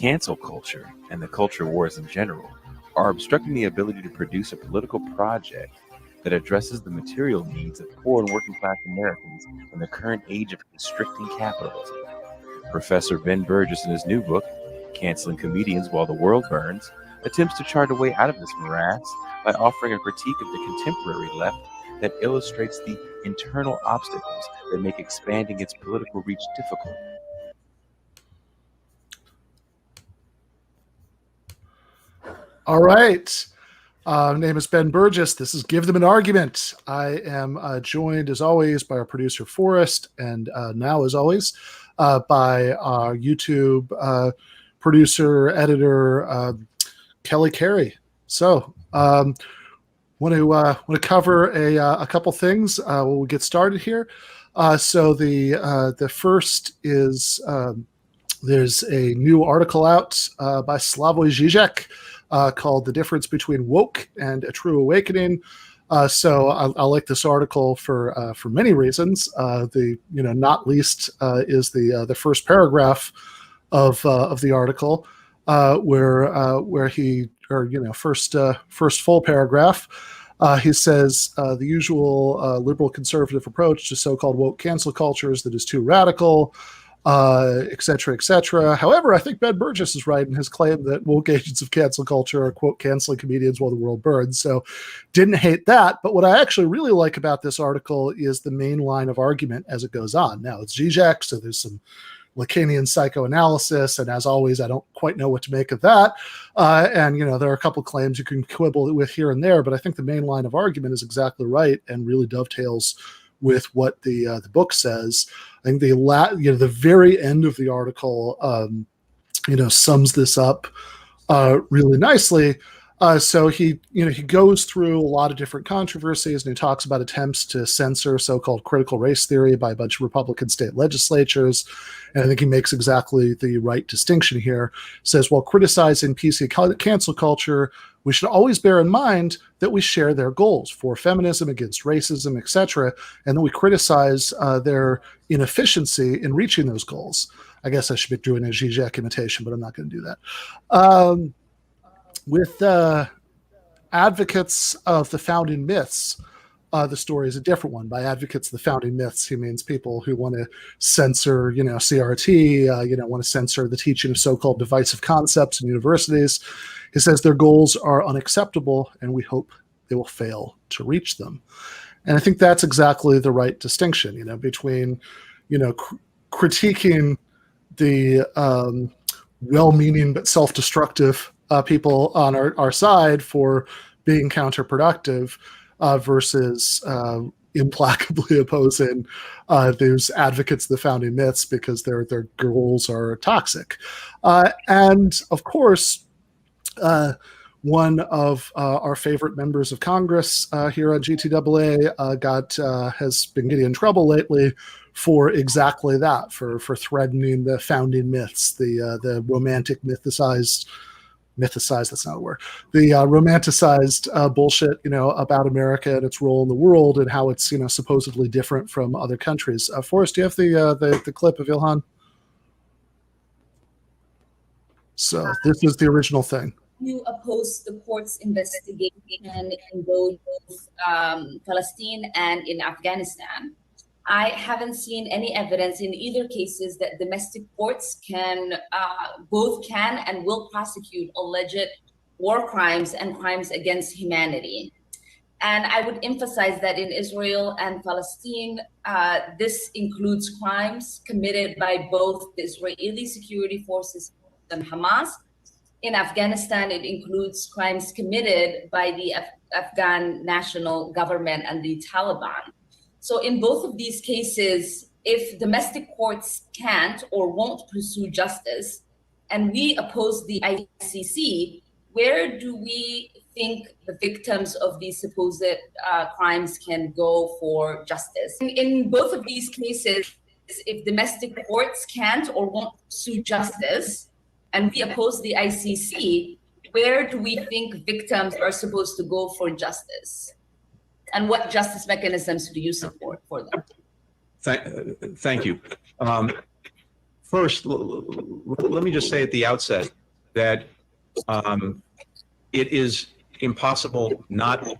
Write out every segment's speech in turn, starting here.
Cancel culture and the culture wars in general are obstructing the ability to produce a political project that addresses the material needs of poor and working class Americans in the current age of constricting capitalism. Professor Ben Burgess, in his new book, Canceling Comedians While the World Burns, attempts to chart a way out of this morass by offering a critique of the contemporary left that illustrates the internal obstacles that make expanding its political reach difficult. All right. Name is Ben Burgess. This is Give Them an Argument. I am joined, as always, by our producer, Forrest, and now, as always, by our YouTube producer, editor, Kelly Carey. So, want to cover a couple things. We'll get started here. So the first is there's a new article out by Slavoj Žižek called "The Difference Between Woke and a True Awakening." So I like this article for many reasons. The not least is the first paragraph of the article where he first full paragraph. He says the usual liberal conservative approach to so-called woke cancel cultures that is too radical, et cetera, et cetera. However, I think Ben Burgess is right in his claim that woke agents of cancel culture are, quote, canceling comedians while the world burns. So didn't hate that. But what I actually really like about this article is the main line of argument as it goes on. Now, it's Zizek, so there's some Lacanian psychoanalysis, and as always, I don't quite know what to make of that. And there are a couple claims you can quibble with here and there, but I think the main line of argument is exactly right and really dovetails with what the book says. I think the very end of the article, sums this up really nicely. So he goes through a lot of different controversies, and he talks about attempts to censor so-called critical race theory by a bunch of Republican state legislatures. And I think he makes exactly the right distinction here. Says, while criticizing PC cancel culture, we should always bear in mind that we share their goals for feminism, against racism, etc., and that we criticize their inefficiency in reaching those goals. I guess I should be doing a Zizek imitation, but I'm not going to do that. With advocates of the founding myths, the story is a different one. By advocates of the founding myths, he means people who want to censor, CRT, want to censor the teaching of so-called divisive concepts in universities. He says their goals are unacceptable, and we hope they will fail to reach them. And I think that's exactly the right distinction, between, critiquing the well-meaning but self-destructive people on our side for being counterproductive versus implacably opposing those advocates of the founding myths because their goals are toxic. And of course, one of our favorite members of Congress here at GTAA has been getting in trouble lately for exactly that, for threatening the founding myths, the romanticized, that's not a word, the romanticized bullshit, about America and its role in the world and how it's, supposedly different from other countries. Forrest, do you have the clip of Ilhan? So this is the original thing. You oppose the court's investigation in both Palestine and in Afghanistan. I haven't seen any evidence in either cases that domestic courts both can and will prosecute alleged war crimes and crimes against humanity. And I would emphasize that in Israel and Palestine, this includes crimes committed by both the Israeli security forces and Hamas. In Afghanistan, it includes crimes committed by the Afghan national government and the Taliban. So in both of these cases, if domestic courts can't or won't pursue justice, and we oppose the ICC, where do we think the victims of these supposed crimes can go for justice? In both of these cases, if domestic courts can't or won't pursue justice, and we oppose the ICC, where do we think victims are supposed to go for justice? And what justice mechanisms do you support for them? Thank you. first, let me just say at the outset that it is impossible not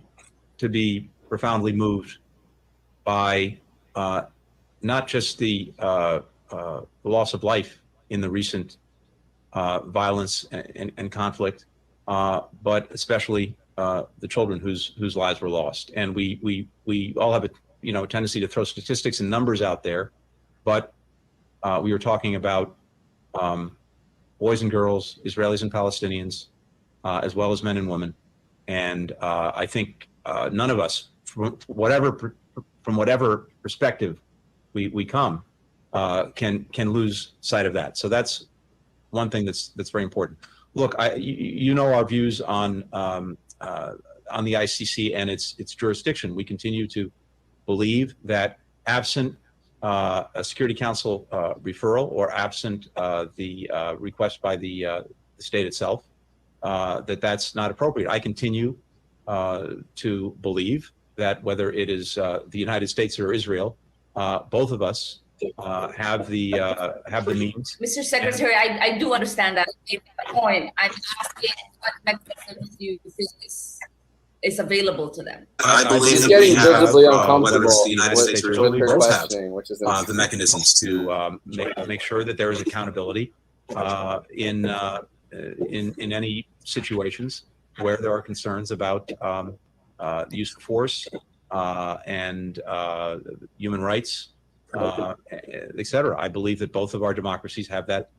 to be profoundly moved by not just the loss of life in the recent violence and conflict, but especially the children whose lives were lost. And we all have a tendency to throw statistics and numbers out there, but we were talking about boys and girls, Israelis and Palestinians, as well as men and women. And I think none of us, from whatever perspective we come, can lose sight of that. So that's one thing that's very important. Look, you know our views on the ICC and its jurisdiction. We continue to believe that absent a Security Council referral or absent the request by the state itself, that's not appropriate. I continue to believe that whether it is the United States or Israel, both of us have the means. Mr. Secretary, I do understand that point. I'm asking what mechanisms do you think is available to them? I believe that getting we have, visibly whether uncomfortable it's the United States or Israel, we both have which is the mechanisms to make sure that there is accountability in any situations where there are concerns about the use of force and human rights, et cetera. I believe that both of our democracies have that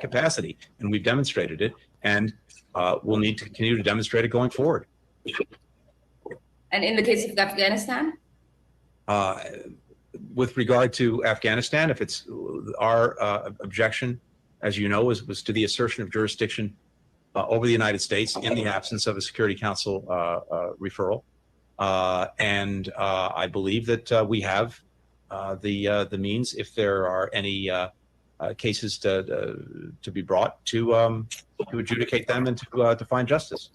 capacity, and we've demonstrated it, and we'll need to continue to demonstrate it going forward. And in the case of Afghanistan? With regard to Afghanistan, if it's our objection, as you know, was to the assertion of jurisdiction over the United States in the absence of a Security Council referral. And I believe that we have the means, if there are any cases to be brought, to adjudicate them and to find justice.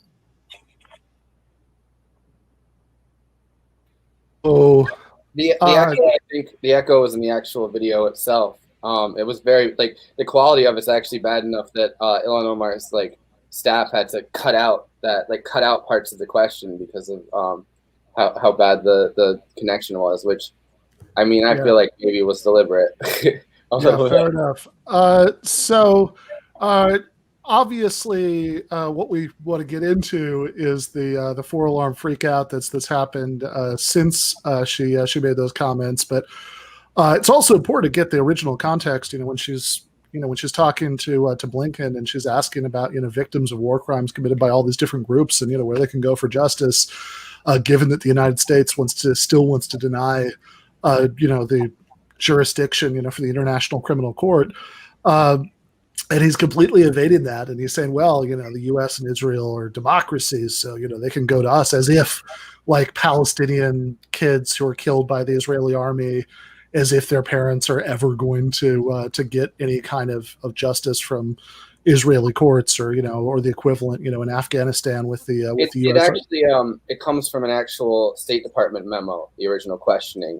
Oh, The echo, I think the echo was in the actual video itself. It was very, like, the quality of it's actually bad enough that Ilhan Omar's staff had to cut out parts of the question because of how bad the connection was. Which, I mean, I feel like maybe it was deliberate. Fair enough. Obviously, what we want to get into is the 4-alarm freakout that's happened since she made those comments. But it's also important to get the original context. When she's talking to Blinken and she's asking about victims of war crimes committed by all these different groups and where they can go for justice, given that the United States still wants to deny the jurisdiction for the International Criminal Court. And he's completely evading that. And he's saying, well, the U.S. and Israel are democracies, so, they can go to us, as if Palestinian kids who are killed by the Israeli army, as if their parents are ever going to get any kind of justice from Israeli courts or the equivalent, in Afghanistan with the U.S. It actually, it comes from an actual State Department memo, the original questioning,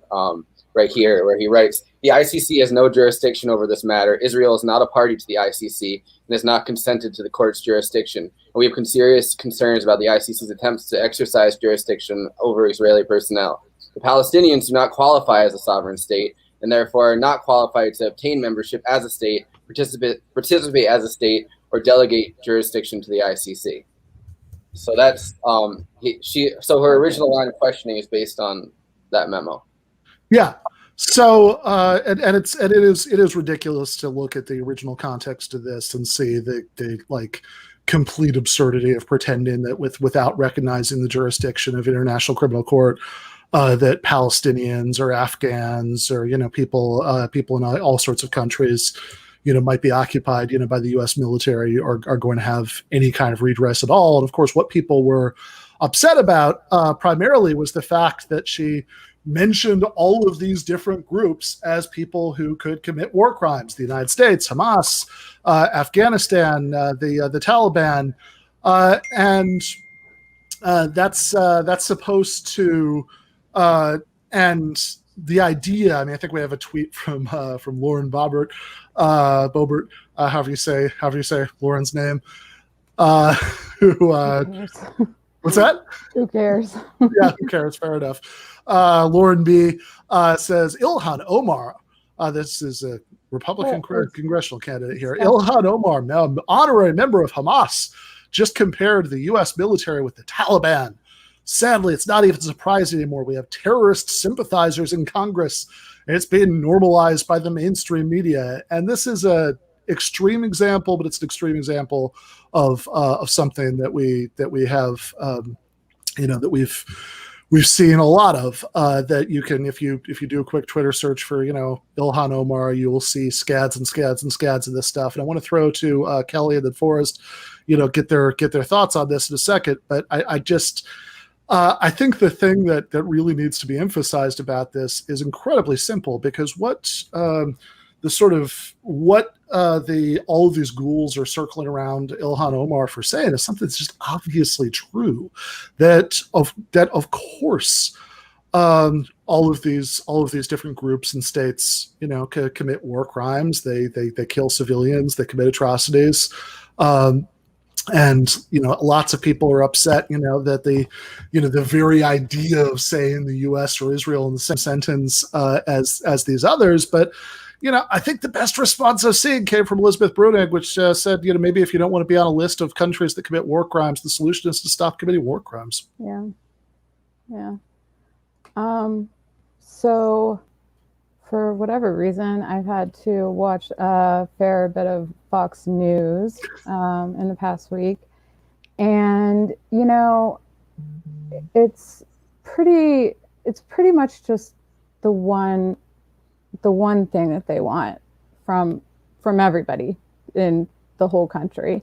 right here, where he writes, the ICC has no jurisdiction over this matter. Israel is not a party to the ICC and has not consented to the court's jurisdiction. And we have serious concerns about the ICC's attempts to exercise jurisdiction over Israeli personnel. The Palestinians do not qualify as a sovereign state and therefore are not qualified to obtain membership as a state, participate as a state, or delegate jurisdiction to the ICC. So that's so her original line of questioning is based on that memo. Yeah. So and it is ridiculous to look at the original context of this and see the complete absurdity of pretending that without recognizing the jurisdiction of International Criminal Court, that Palestinians or Afghans or people in all sorts of countries might be occupied by the U.S. military are going to have any kind of redress at all. And of course, what people were upset about primarily was the fact that she mentioned all of these different groups as people who could commit war crimes: the United States, Hamas, Afghanistan, the Taliban, and that's supposed to and the idea. I mean, I think we have a tweet from Lauren Bobert, however you say Lauren's name. Who what's that? Who cares? Yeah, who cares? Fair enough. Lauren B says Ilhan Omar. This is a Republican congressional candidate here. Ilhan Omar, now honorary member of Hamas, just compared the U.S. military with the Taliban. Sadly, it's not even a surprise anymore. We have terrorist sympathizers in Congress, and it's being normalized by the mainstream media. And this is a extreme example, but it's an extreme example of something that we have, that we've seen a lot of. That you can, if you do a quick Twitter search for Ilhan Omar, you will see scads and scads and scads of this stuff. And I want to throw to Kelly and then Forrest, get their thoughts on this in a second. But I think the thing that really needs to be emphasized about this is incredibly simple, because all of these ghouls are circling around Ilhan Omar for saying is something that's just obviously true. That of course, all of these different groups and states, commit war crimes. They kill civilians. They commit atrocities. And lots of people are upset, that the very idea of saying the U.S. or Israel in the same sentence as these others. But I think the best response I've seen came from Elizabeth Brunig, which said, maybe if you don't want to be on a list of countries that commit war crimes, the solution is to stop committing war crimes. Yeah. So for whatever reason, I've had to watch a fair bit of Fox News in the past week. And, it's pretty much just the one thing that they want from everybody in the whole country.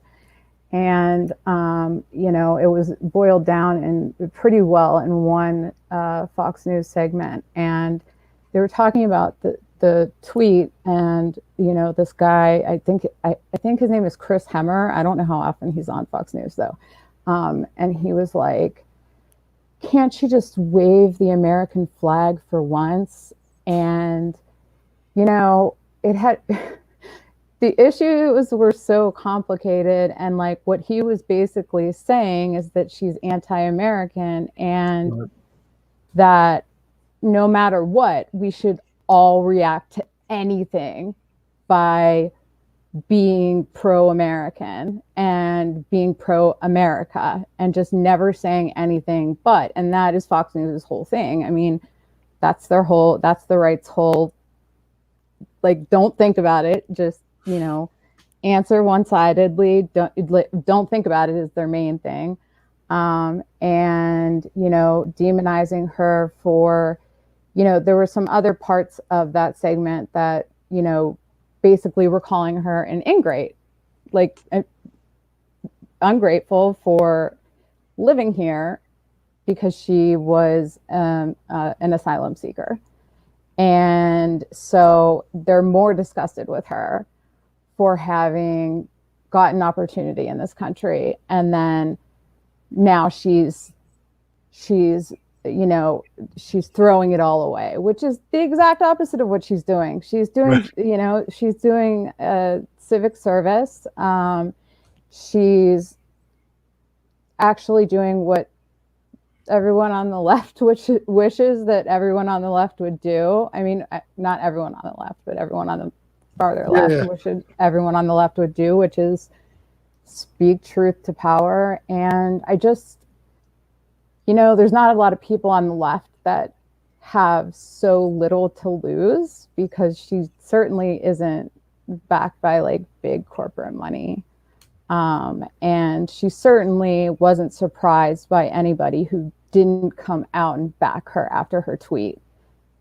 And, it was boiled down and pretty well in one Fox News segment. And they were talking about the tweet, and this guy, I think his name is Chris Hemmer. I don't know how often he's on Fox News though, and he was like, "Can't you just wave the American flag for once?" And it had the issues were so complicated, and like what he was basically saying is that she's anti-American, and that no matter what, we should all react to anything by being pro-American and being pro-America, and just never saying anything but. And that is Fox News' whole thing. I mean, that's the right's whole, like, don't think about it, just, answer one-sidedly, don't think about it is their main thing. And, demonizing her for, there were some other parts of that segment that, basically were calling her an ingrate, like ungrateful for living here because she was an asylum seeker. And so they're more disgusted with her for having gotten opportunity in this country. And then now she's throwing it all away, which is the exact opposite of what she's doing. She's doing, she's doing civic service. She's actually doing what everyone on the left wishes that everyone on the left would do. I mean, not everyone on the left, but everyone on the farther left wishes everyone on the left would do, which is speak truth to power. And I just, there's not a lot of people on the left that have so little to lose, because she certainly isn't backed by like big corporate money. And she certainly wasn't surprised by anybody who didn't come out and back her after her tweet.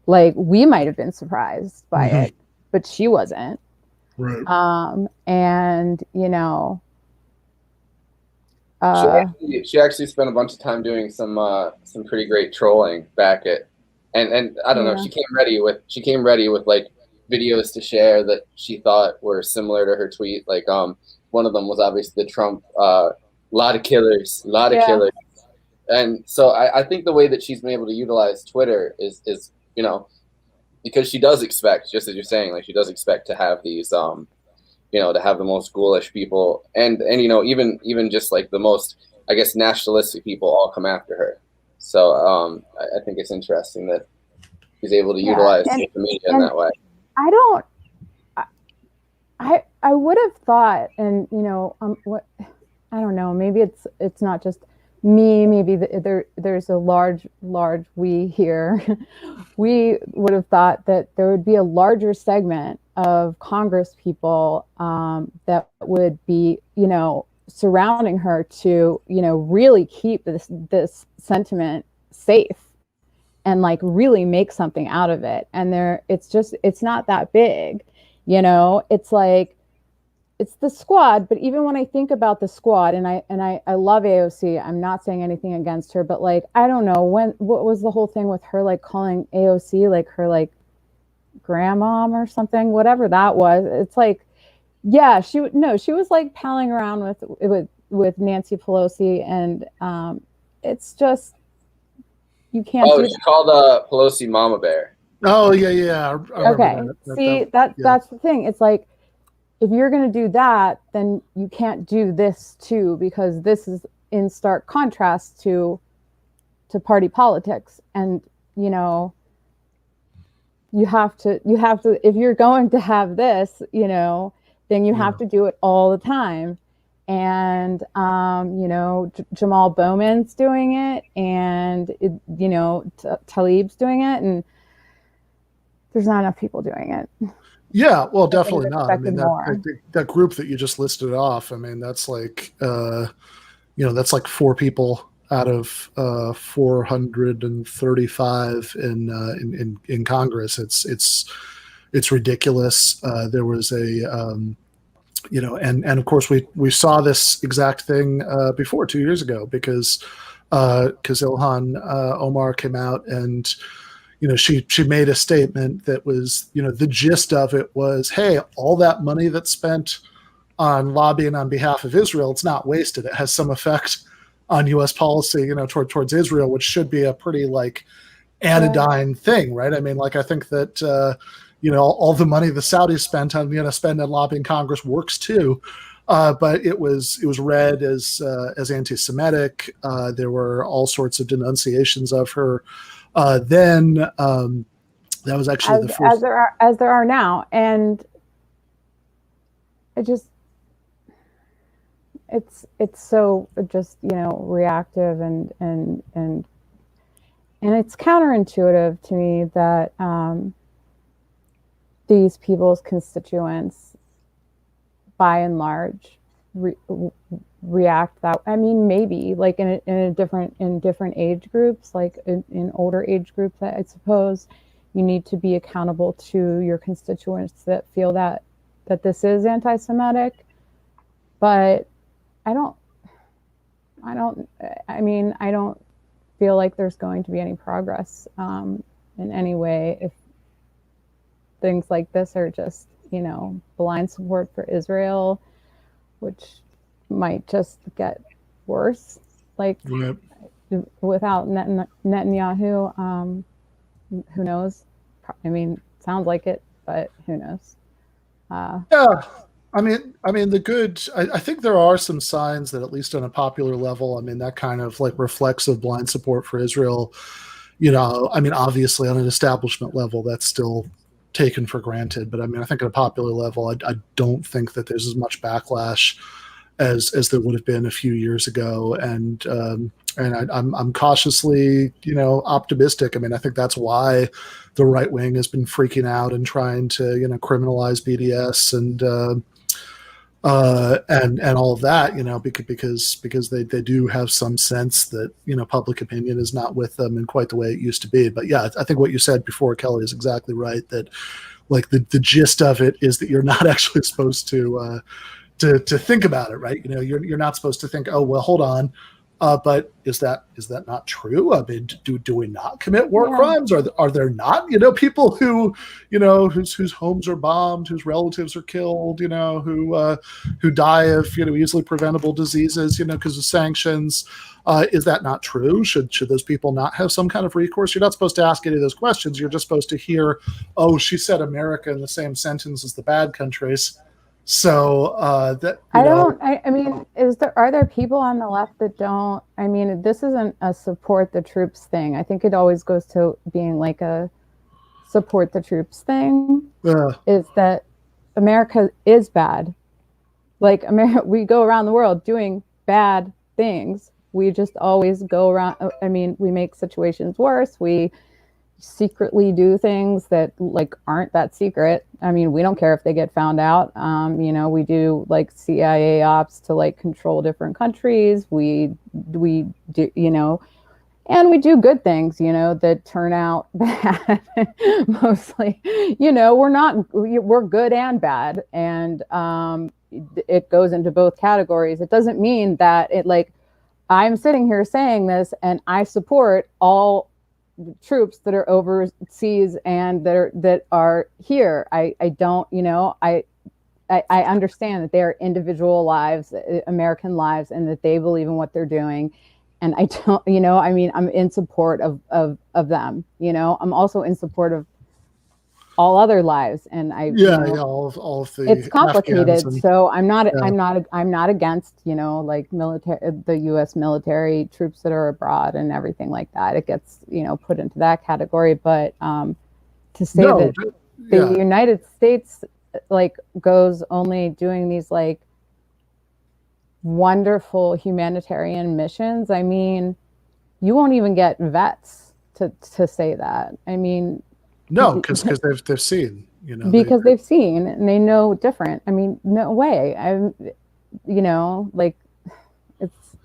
Like, we might have been surprised by it, but she wasn't. Right. And, she actually spent a bunch of time doing some pretty great trolling back at, and I don't know, she came ready with like videos to share that she thought were similar to her tweet. Like, one of them was obviously the Trump, lot of killers. And so I think the way that she's been able to utilize Twitter is because she does expect, just as you're saying, like she does expect to have these, you know, to have the most ghoulish people, and you know, even just like the most, I guess, nationalistic people all come after her. So I think it's interesting that he's able to utilize social media in that way. I would have thought, and you know, what, I don't know, maybe it's not just me, maybe there's a large we here. We would have thought that there would be a larger segment of Congress people that would be, you know, surrounding her to, you know, really keep this sentiment safe and like really make something out of it. And it's not that big, you know. It's like, it's the squad, but even when I think about the squad, and I love AOC, I'm not saying anything against her, but like, I don't know, what was the whole thing with her like calling AOC like her like grandmom or something, whatever that was. It's like, yeah, she was like palling around with Nancy Pelosi, and it's just, you can't. Oh, she called Pelosi Mama Bear. Oh yeah. Okay, see, that's the thing. It's like, if you're going to do that, then you can't do this too, because this is in stark contrast to party politics. And, you know, you have to, if you're going to have this, you know, then you have to do it all the time. And, you know, Jamal Bowman's doing it, and, you know, Tlaib's doing it, and there's not enough people doing it. Yeah, well, definitely not. I mean, that group that you just listed off, I mean, that's like, you know, that's like 4 people out of 435 in Congress. It's ridiculous. There was a, you know, and of course we saw this exact thing before 2 years ago, because Ilhan Omar came out and, you know, she made a statement that was, you know, the gist of it was, hey, all that money that's spent on lobbying on behalf of Israel, it's not wasted. It has some effect on U.S. policy, you know, towards Israel, which should be a pretty like anodyne thing, right? I mean, like, I think that you know, all the money the Saudis spent on, you know, spend on lobbying Congress works too. But it was read as anti-Semitic. There were all sorts of denunciations of her. Then that was actually the first, as there are now, and it just, it's so just, you know, reactive and it's counterintuitive to me that these people's constituents, by and large, react that. I mean, maybe like in different age groups, like in older age groups, I suppose you need to be accountable to your constituents that feel that this is anti-Semitic. But I don't feel like there's going to be any progress in any way if things like this are just, you know, blind support for Israel, which might just get worse. Like, right, without Netanyahu, who knows? I mean, sounds like it, but who knows? yeah. I mean, I think there are some signs that, at least on a popular level, I mean, that kind of like reflexive blind support for Israel, you know, I mean, obviously on an establishment level, that's still taken for granted. But I mean, I think at a popular level, I don't think that there's as much backlash as there would have been a few years ago. And I'm cautiously, you know, optimistic. I mean, I think that's why the right wing has been freaking out and trying to, you know, criminalize BDS and all of that, you know, because they do have some sense that, you know, public opinion is not with them in quite the way it used to be. But yeah, I think what you said before, Kelly, is exactly right. That like the gist of it is that you're not actually supposed to think about it, right? You know, you're not supposed to think, oh well, hold on, But is that not true? I mean, do we not commit war Yeah. crimes? Are there not people who whose homes are bombed, whose relatives are killed, who die of easily preventable diseases because of sanctions? Is that not true? Should those people not have some kind of recourse? You're not supposed to ask any of those questions. You're just supposed to hear, oh, she said America in the same sentence as the bad countries. So I mean, are there people on the left that don't? I mean, this isn't a support the troops thing. I think it always goes to being like a support the troops thing. Is that America is bad? Like we go around the world doing bad things. We just always go around. I mean, we make situations worse. We secretly do things that like aren't that secret. I mean, we don't care if they get found out. We do like CIA ops to like control different countries. We do, and we do good things, that turn out bad. Mostly, we're good and bad. And it goes into both categories. It doesn't mean that I'm sitting here saying this and I support all troops that are overseas and that are here. I don't, I understand that they are individual lives, American lives, and that they believe in what they're doing. And I don't, I'm in support of them. I'm also in support of all other lives, and all of the it's complicated. And, so I'm not against military, the U.S. military troops that are abroad and everything like that. It gets put into that category, but to say that the United States goes only doing these wonderful humanitarian missions. I mean, you won't even get vets to say that. I mean. No, because they've seen, because they've seen and they know different. I mean, no way. It's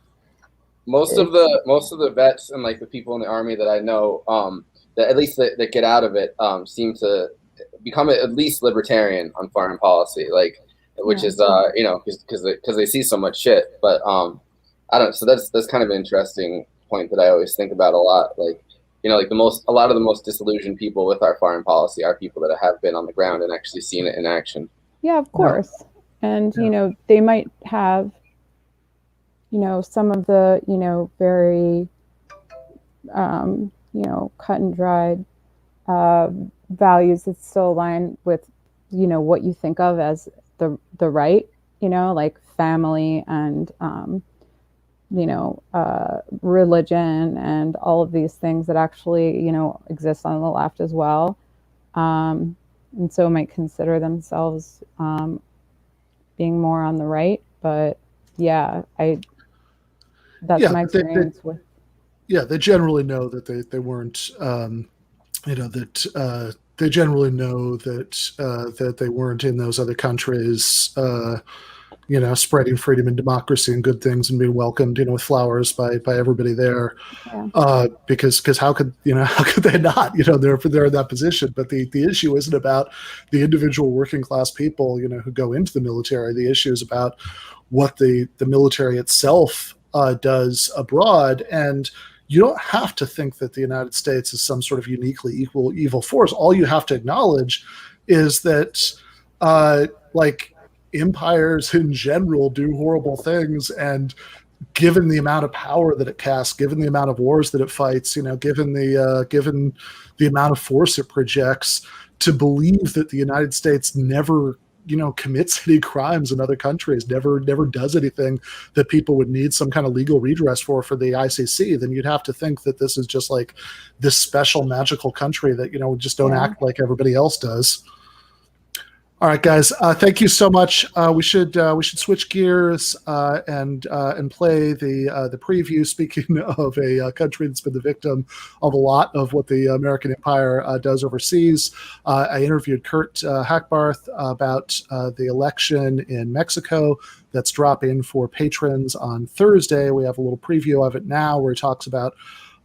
most of the vets and the people in the army that I know, that at least that get out of it, seem to become at least libertarian on foreign policy, which is because they see so much shit. But I don't. So that's kind of an interesting point that I always think about a lot. A lot of the most disillusioned people with our foreign policy are people that have been on the ground and actually seen it in action. Yeah, of course. And, they might have, some of the, very, cut and dried values that still align with, what you think of as the right, like family and, religion and all of these things that actually, exist on the left as well. And so might consider themselves being more on the right. But that's my experience with. Yeah, they generally know that they weren't, they generally know that they weren't in those other countries, spreading freedom and democracy and good things and being welcomed, with flowers by everybody there. Yeah. Because how could they not? They're in that position. But the issue isn't about the individual working class people, who go into the military. The issue is about what the military itself does abroad. And you don't have to think that the United States is some sort of uniquely evil force. All you have to acknowledge is that empires in general do horrible things, and given the amount of power that it casts, given the amount of wars that it fights, given the amount of force it projects, to believe that the United States never commits any crimes in other countries, never does anything that people would need some kind of legal redress for the ICC, then you'd have to think that this is just this special magical country that just don't act like everybody else does. All right, guys. Thank you so much. We should switch gears and play the preview. Speaking of a country that's been the victim of a lot of what the American empire does overseas, I interviewed Kurt Hackbarth about the election in Mexico that's dropping for patrons on Thursday. We have a little preview of it now, where he talks about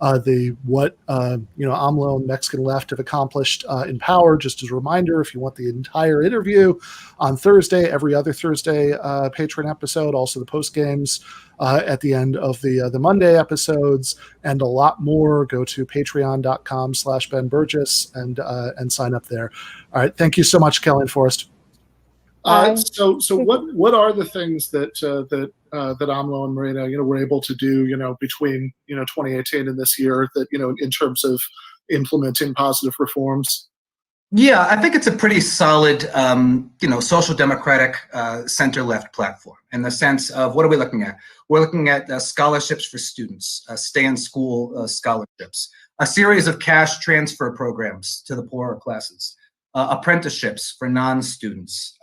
what AMLO and Mexican left have accomplished in power. Just as a reminder, if you want the entire interview on Thursday, every other Thursday Patreon episode, also the post games at the end of the Monday episodes, and a lot more, go to patreon.com/Ben Burgess and sign up there. All right, thank you so much, Kelly and Forrest. So what are the things that AMLO and Moreno, were able to do, between, 2018 and this year that, in terms of implementing positive reforms? Yeah, I think it's a pretty solid, social democratic center-left platform in the sense of what are we looking at? We're looking at scholarships for students, stay-in-school scholarships, a series of cash transfer programs to the poorer classes, apprenticeships for non-students,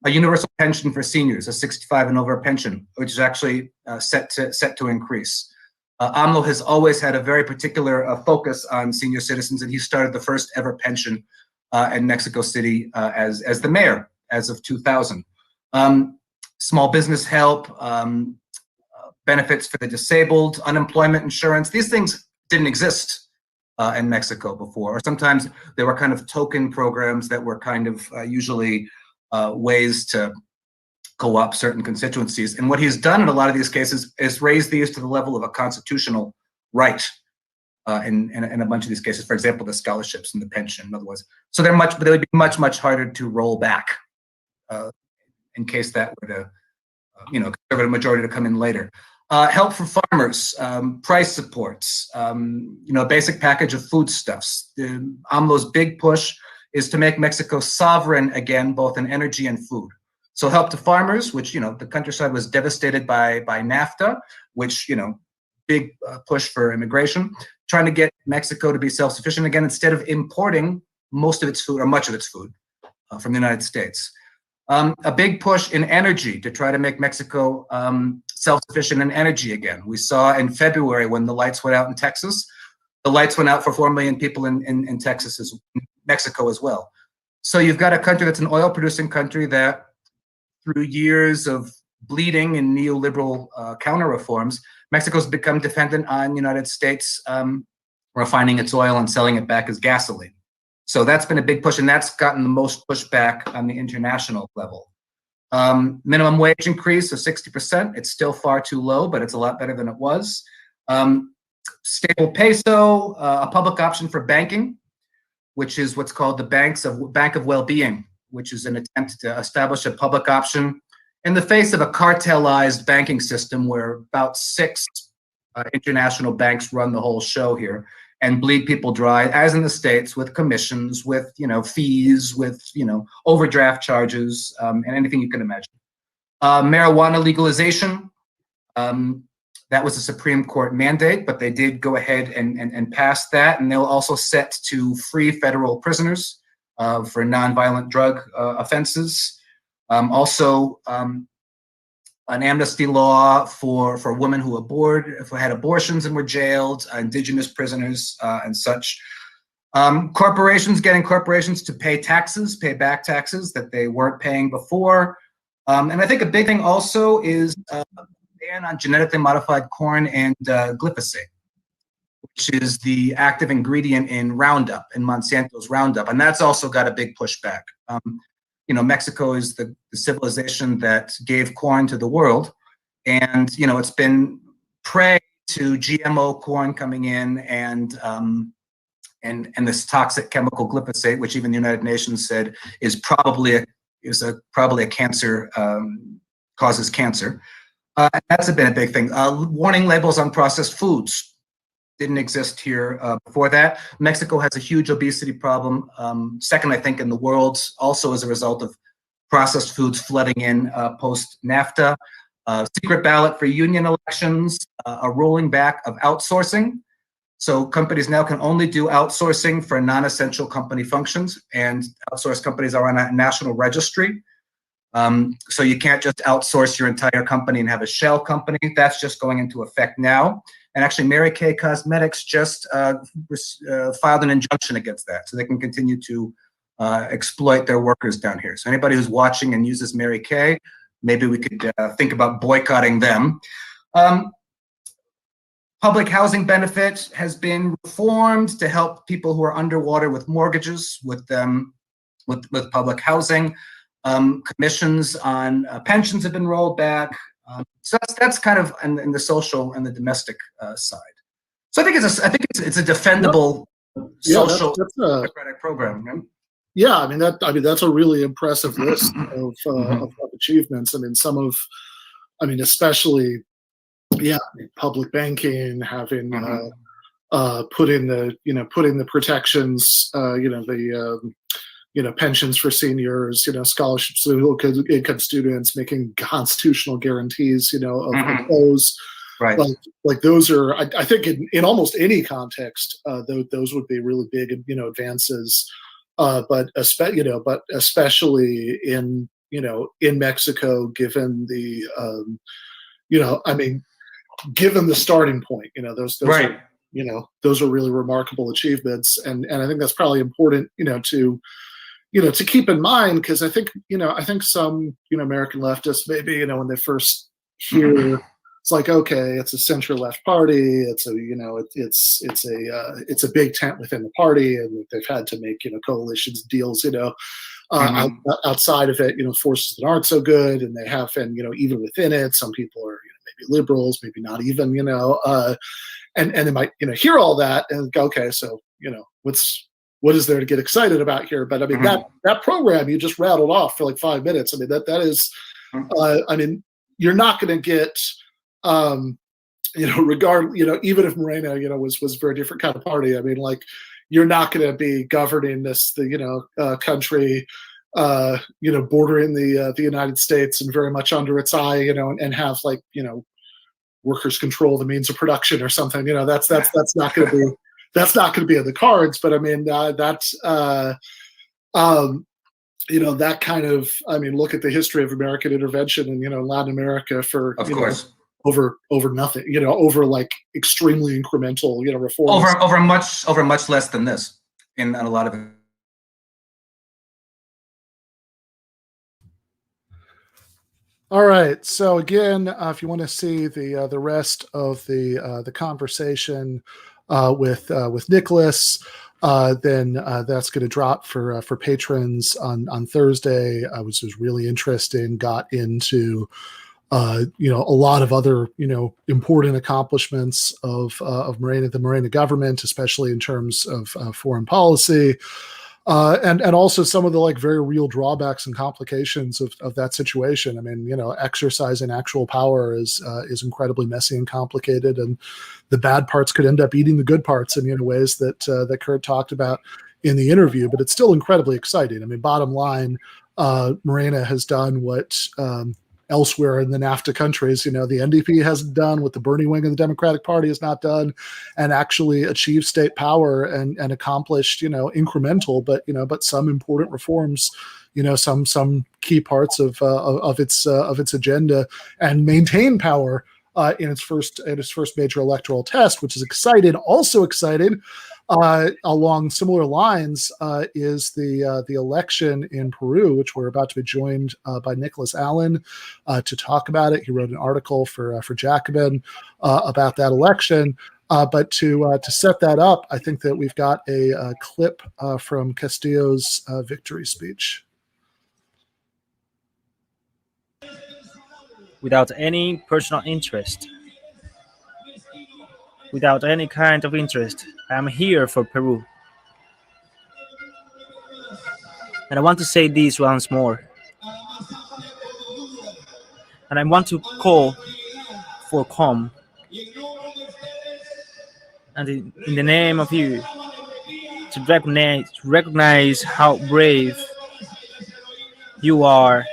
a universal pension for seniors, a 65 and over pension, which is actually set to increase. AMLO has always had a very particular focus on senior citizens, and he started the first ever pension in Mexico City as the mayor as of 2000. Small business help, benefits for the disabled, unemployment insurance. These things didn't exist in Mexico before, or sometimes they were kind of token programs that were kind of usually ways to co-opt certain constituencies. And what he's done in a lot of these cases is raise these to the level of a constitutional right in a bunch of these cases. For example, the scholarships and the pension, in other words. So they would be much, much harder to roll back in case that were to, conservative majority to come in later. Help for farmers, price supports, a basic package of foodstuffs. AMLO's big push is to make Mexico sovereign again, both in energy and food. So help to farmers, which, the countryside was devastated by NAFTA, which, big push for immigration, trying to get Mexico to be self-sufficient again instead of importing most of its food or much of its food from the United States. A big push in energy to try to make Mexico self-sufficient in energy again. We saw in February when the lights went out in Texas, the lights went out for 4 million people in Texas, Mexico as well. So you've got a country that's an oil-producing country that, through years of bleeding and neoliberal counter reforms, Mexico's become dependent on United States refining its oil and selling it back as gasoline. So that's been a big push, and that's gotten the most pushback on the international level. Minimum wage increase of 60%. It's still far too low, but it's a lot better than it was. Stable peso, a public option for banking, which is what's called the Bank of Well-Being, which is an attempt to establish a public option in the face of a cartelized banking system where about 6 international banks run the whole show here and bleed people dry, as in the States, with commissions, with fees, with overdraft charges, and anything you can imagine. Marijuana legalization, that was a Supreme Court mandate, but they did go ahead and pass that, and they'll also set to free federal prisoners for nonviolent drug offenses. Also, an amnesty law for women who had abortions and were jailed, indigenous prisoners and such. Corporations, getting corporations to pay back taxes that they weren't paying before. And I think a big thing also is a ban on genetically modified corn and glyphosate, which is the active ingredient in Roundup, in Monsanto's Roundup. And that's also got a big pushback. Mexico is the civilization that gave corn to the world. And, it's been prey to GMO corn coming in and this toxic chemical glyphosate, which even the United Nations said is probably a cancer, causes cancer. That's been a big thing. Warning labels on processed foods didn't exist here before that. Mexico has a huge obesity problem, second, I think, in the world, also as a result of processed foods flooding in post-NAFTA. Secret ballot for union elections, a rolling back of outsourcing. So companies now can only do outsourcing for non-essential company functions, and outsourced companies are on a national registry. So you can't just outsource your entire company and have a shell company. That's just going into effect now. And actually, Mary Kay Cosmetics just filed an injunction against that, so they can continue to exploit their workers down here. So anybody who's watching and uses Mary Kay, maybe we could think about boycotting them. Public housing benefit has been reformed to help people who are underwater with mortgages with public housing. Commissions on pensions have been rolled back. So that's kind of in the social and the domestic side. So I think it's a defendable social democratic program. Right? Yeah, I mean that's a really impressive list of achievements. I mean, especially public banking, having put in the protections, pensions for seniors, scholarships to low-income students, making constitutional guarantees, of those. Right. Like those are, I think, in almost any context, those would be really big, advances. But especially in Mexico, given the, given the starting point, those right. Are, those are really remarkable achievements, and I think that's probably important, to keep in mind, because I think some American leftists maybe when they first hear it's like, okay, it's a center left party, it's a it's a big tent within the party, and they've had to make coalitions, deals outside of it, forces that aren't so good, and they have, and even within it, some people are maybe liberals, maybe not even, and they might hear all that and go, okay, so what is there to get excited about here? But I mean that program you just rattled off for like 5 minutes. I mean that is, you're not going to get, even if Morena, was a very different kind of party. I mean, like, you're not going to be governing the country, bordering the United States and very much under its eye, and have workers control the means of production or something. That's not going to be. That's not going to be in the cards, but I mean, that kind of, look at the history of American intervention in Latin America for, over nothing, over like extremely incremental, reforms. Over much less than this in a lot of it. All right. So again, if you want to see the rest of the conversation with Nicholas, then that's going to drop for patrons on Thursday. Which was really interesting. Got into a lot of other important accomplishments of the Morena government, especially in terms of foreign policy. And also some of the very real drawbacks and complications of that situation. I mean, exercising actual power is incredibly messy and complicated, and the bad parts could end up eating the good parts in ways that Kurt talked about in the interview. But it's still incredibly exciting. I mean, bottom line, Morena has done what elsewhere in the NAFTA countries, the NDP hasn't done, what the Bernie wing of the Democratic Party has not done, and actually achieved state power and accomplished, incremental, but some important reforms, some key parts of its agenda, and maintain power in its first major electoral test, which is exciting. Also excited, along similar lines, is the election in Peru, which we're about to be joined by Nicholas Allen to talk about it. He wrote an article for Jacobin about that election. But to set that up, I think that we've got a clip from Castillo's victory speech. Without any personal interest, without any kind of interest, I am here for Peru. And I want to say this once more. And I want to call for calm. And in the name of you, to recognize how brave you are.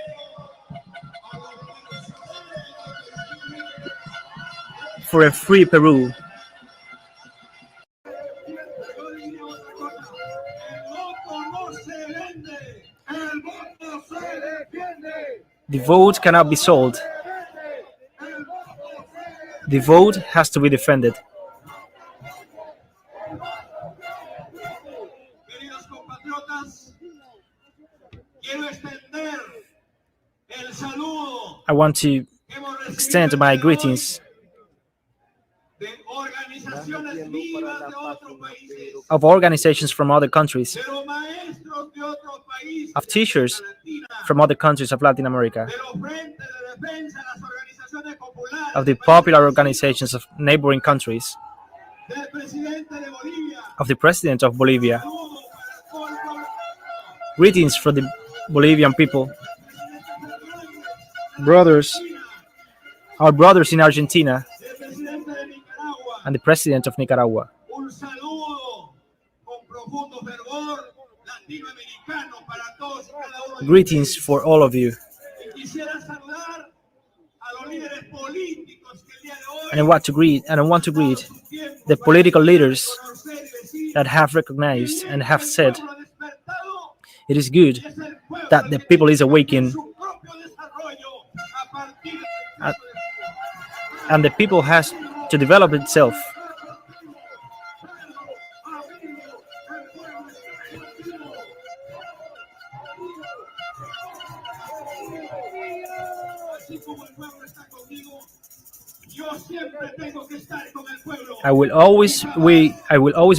For a free Peru. The vote cannot be sold. The vote has to be defended. I want to extend my greetings of organizations from other countries, of teachers from other countries of Latin America, of the popular organizations of neighboring countries, of the president of Bolivia. Greetings for the Bolivian people. Brothers, our brothers in Argentina, and the president of Nicaragua. Greetings for all of you. And I want to greet the political leaders that have recognized and have said it is good that the people is awakened and the people has to develop itself. I will always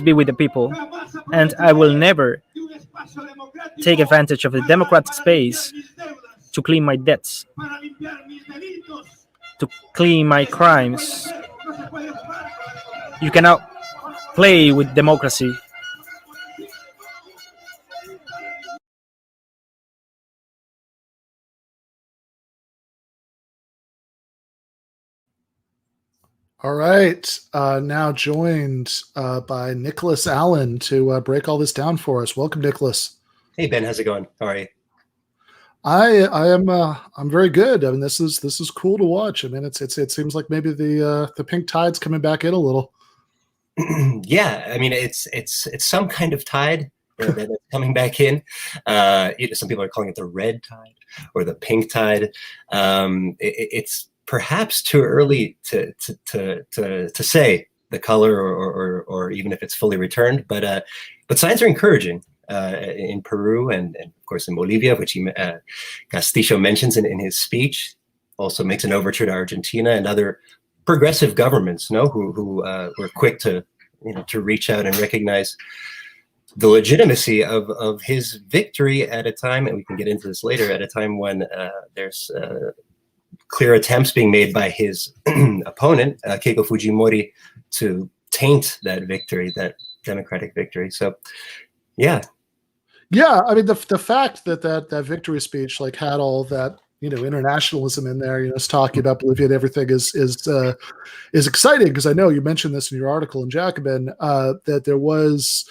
be with the people, and I will never take advantage of the democratic space to clean my debts, to clean my crimes. You cannot play with democracy. All right. Now joined by Nicholas Allen to break all this down for us. Welcome, Nicholas. Hey Ben, how's it going? How are you? I'm very good. I mean, this is cool to watch. I mean, it seems like maybe the pink tide's coming back in a little. Yeah, I mean it's some kind of tide that's coming back in. Some people are calling it the red tide or the pink tide. It's perhaps too early to say the color or even if it's fully returned, but signs are encouraging in Peru and of course in Bolivia, which Castillo mentions in his speech. Also makes an overture to Argentina and other progressive governments, who were quick to reach out and recognize the legitimacy of his victory at a time, and we can get into this later, at a time when there's clear attempts being made by his opponent, Keiko Fujimori, to taint that victory, that democratic victory. So, yeah. Yeah, I mean, the fact that victory speech had all that internationalism in there, it's talking about Bolivia and everything is exciting, because I know you mentioned this in your article in Jacobin, that there was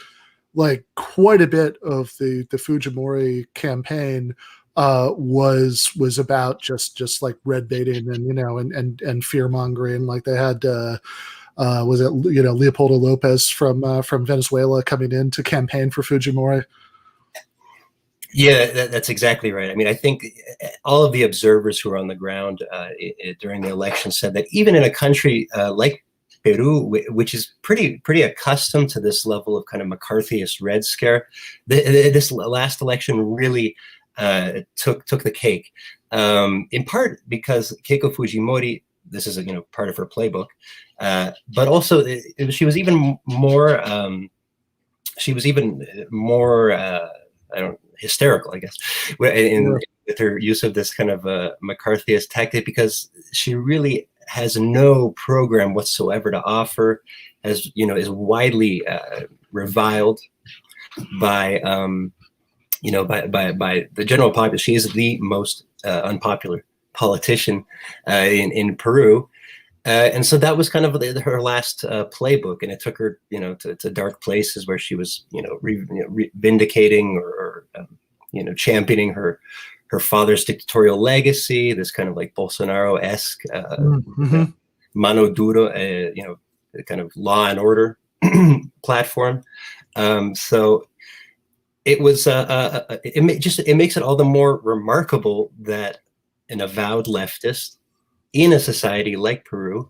quite a bit of the Fujimori campaign was about just red baiting and fear mongering. Like they had was it Leopoldo Lopez from Venezuela coming in to campaign for Fujimori. Yeah, that's exactly right. I mean, I think all of the observers who were on the ground during the election said that even in a country like Peru, which is pretty accustomed to this level of kind of McCarthyist red scare, this last election really took the cake. In part because Keiko Fujimori, this is part of her playbook, but also she was even more hysterical, I guess, with her use of this kind of McCarthyist tactic, because she really has no program whatsoever to offer, is widely reviled by the general populace. She is the most unpopular politician in Peru. And so that was kind of her last playbook, and it took her, to dark places where she was, vindicating or championing her father's dictatorial legacy, this kind of like Bolsonaro-esque mano duro, kind of law and order platform. So it was it makes it all the more remarkable that an avowed leftist in a society like Peru,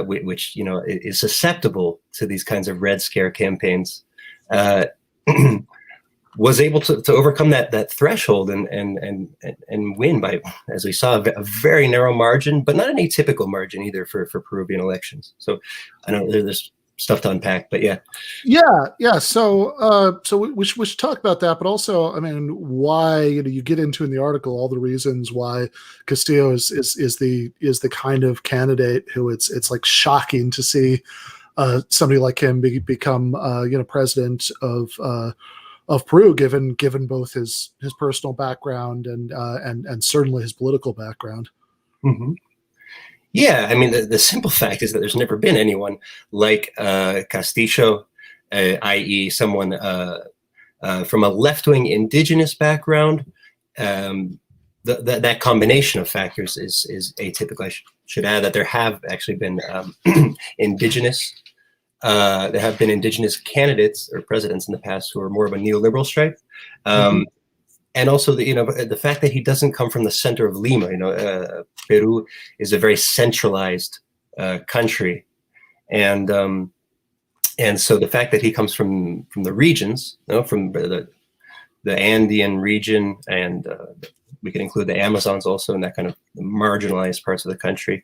which is susceptible to these kinds of red scare campaigns, was able to overcome that threshold and win by, as we saw, a very narrow margin, but not an atypical margin either for Peruvian elections. So I know there's stuff to unpack, but yeah. Yeah. So we should talk about that, but also, I mean, why you get into in the article all the reasons why Castillo is the kind of candidate who it's like shocking to see somebody like him become president of Peru, given both his personal background and certainly his political background. Mm-hmm. Yeah, I mean, the simple fact is that there's never been anyone like Castillo, i.e. someone from a left-wing indigenous background. That combination of factors is atypical. I should add that there have actually been indigenous candidates or presidents in the past who are more of a neoliberal stripe. And also, the fact that he doesn't come from the center of Lima. Peru is a very centralized country, and so the fact that he comes from the regions, from the Andean region, and we can include the Amazons also in that kind of marginalized parts of the country,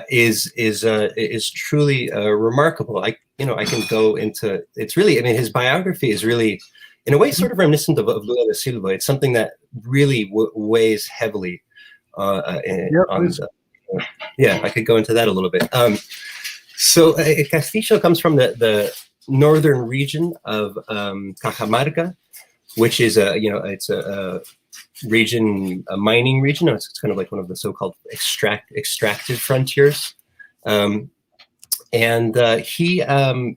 is truly remarkable. I can go into, it's really, I mean, his biography is really, in a way, sort of reminiscent of Lula da Silva. It's something that really weighs heavily yeah, I could go into that a little bit. So Castillo comes from the northern region of Cajamarca, which is it's a region, a mining region. It's kind of like one of the so-called extractive frontiers. And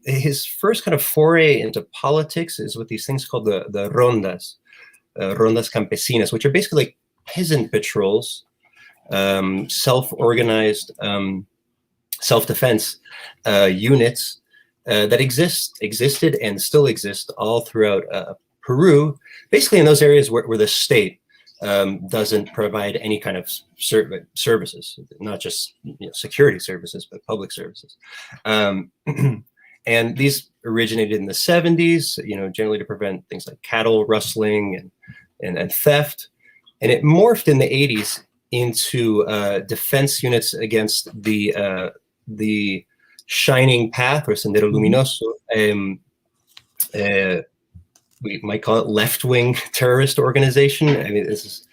his first kind of foray into politics is with these things called the rondas campesinas, which are basically like peasant patrols, self-organized self-defense units that existed and still exist all throughout Peru, basically in those areas where the state doesn't provide any kind of services, not just security services, but public services. And these originated in the 70s, generally to prevent things like cattle rustling and theft. And it morphed in the 80s into defense units against the Shining Path, or Sendero Luminoso. We might call it left-wing terrorist organization. I mean, this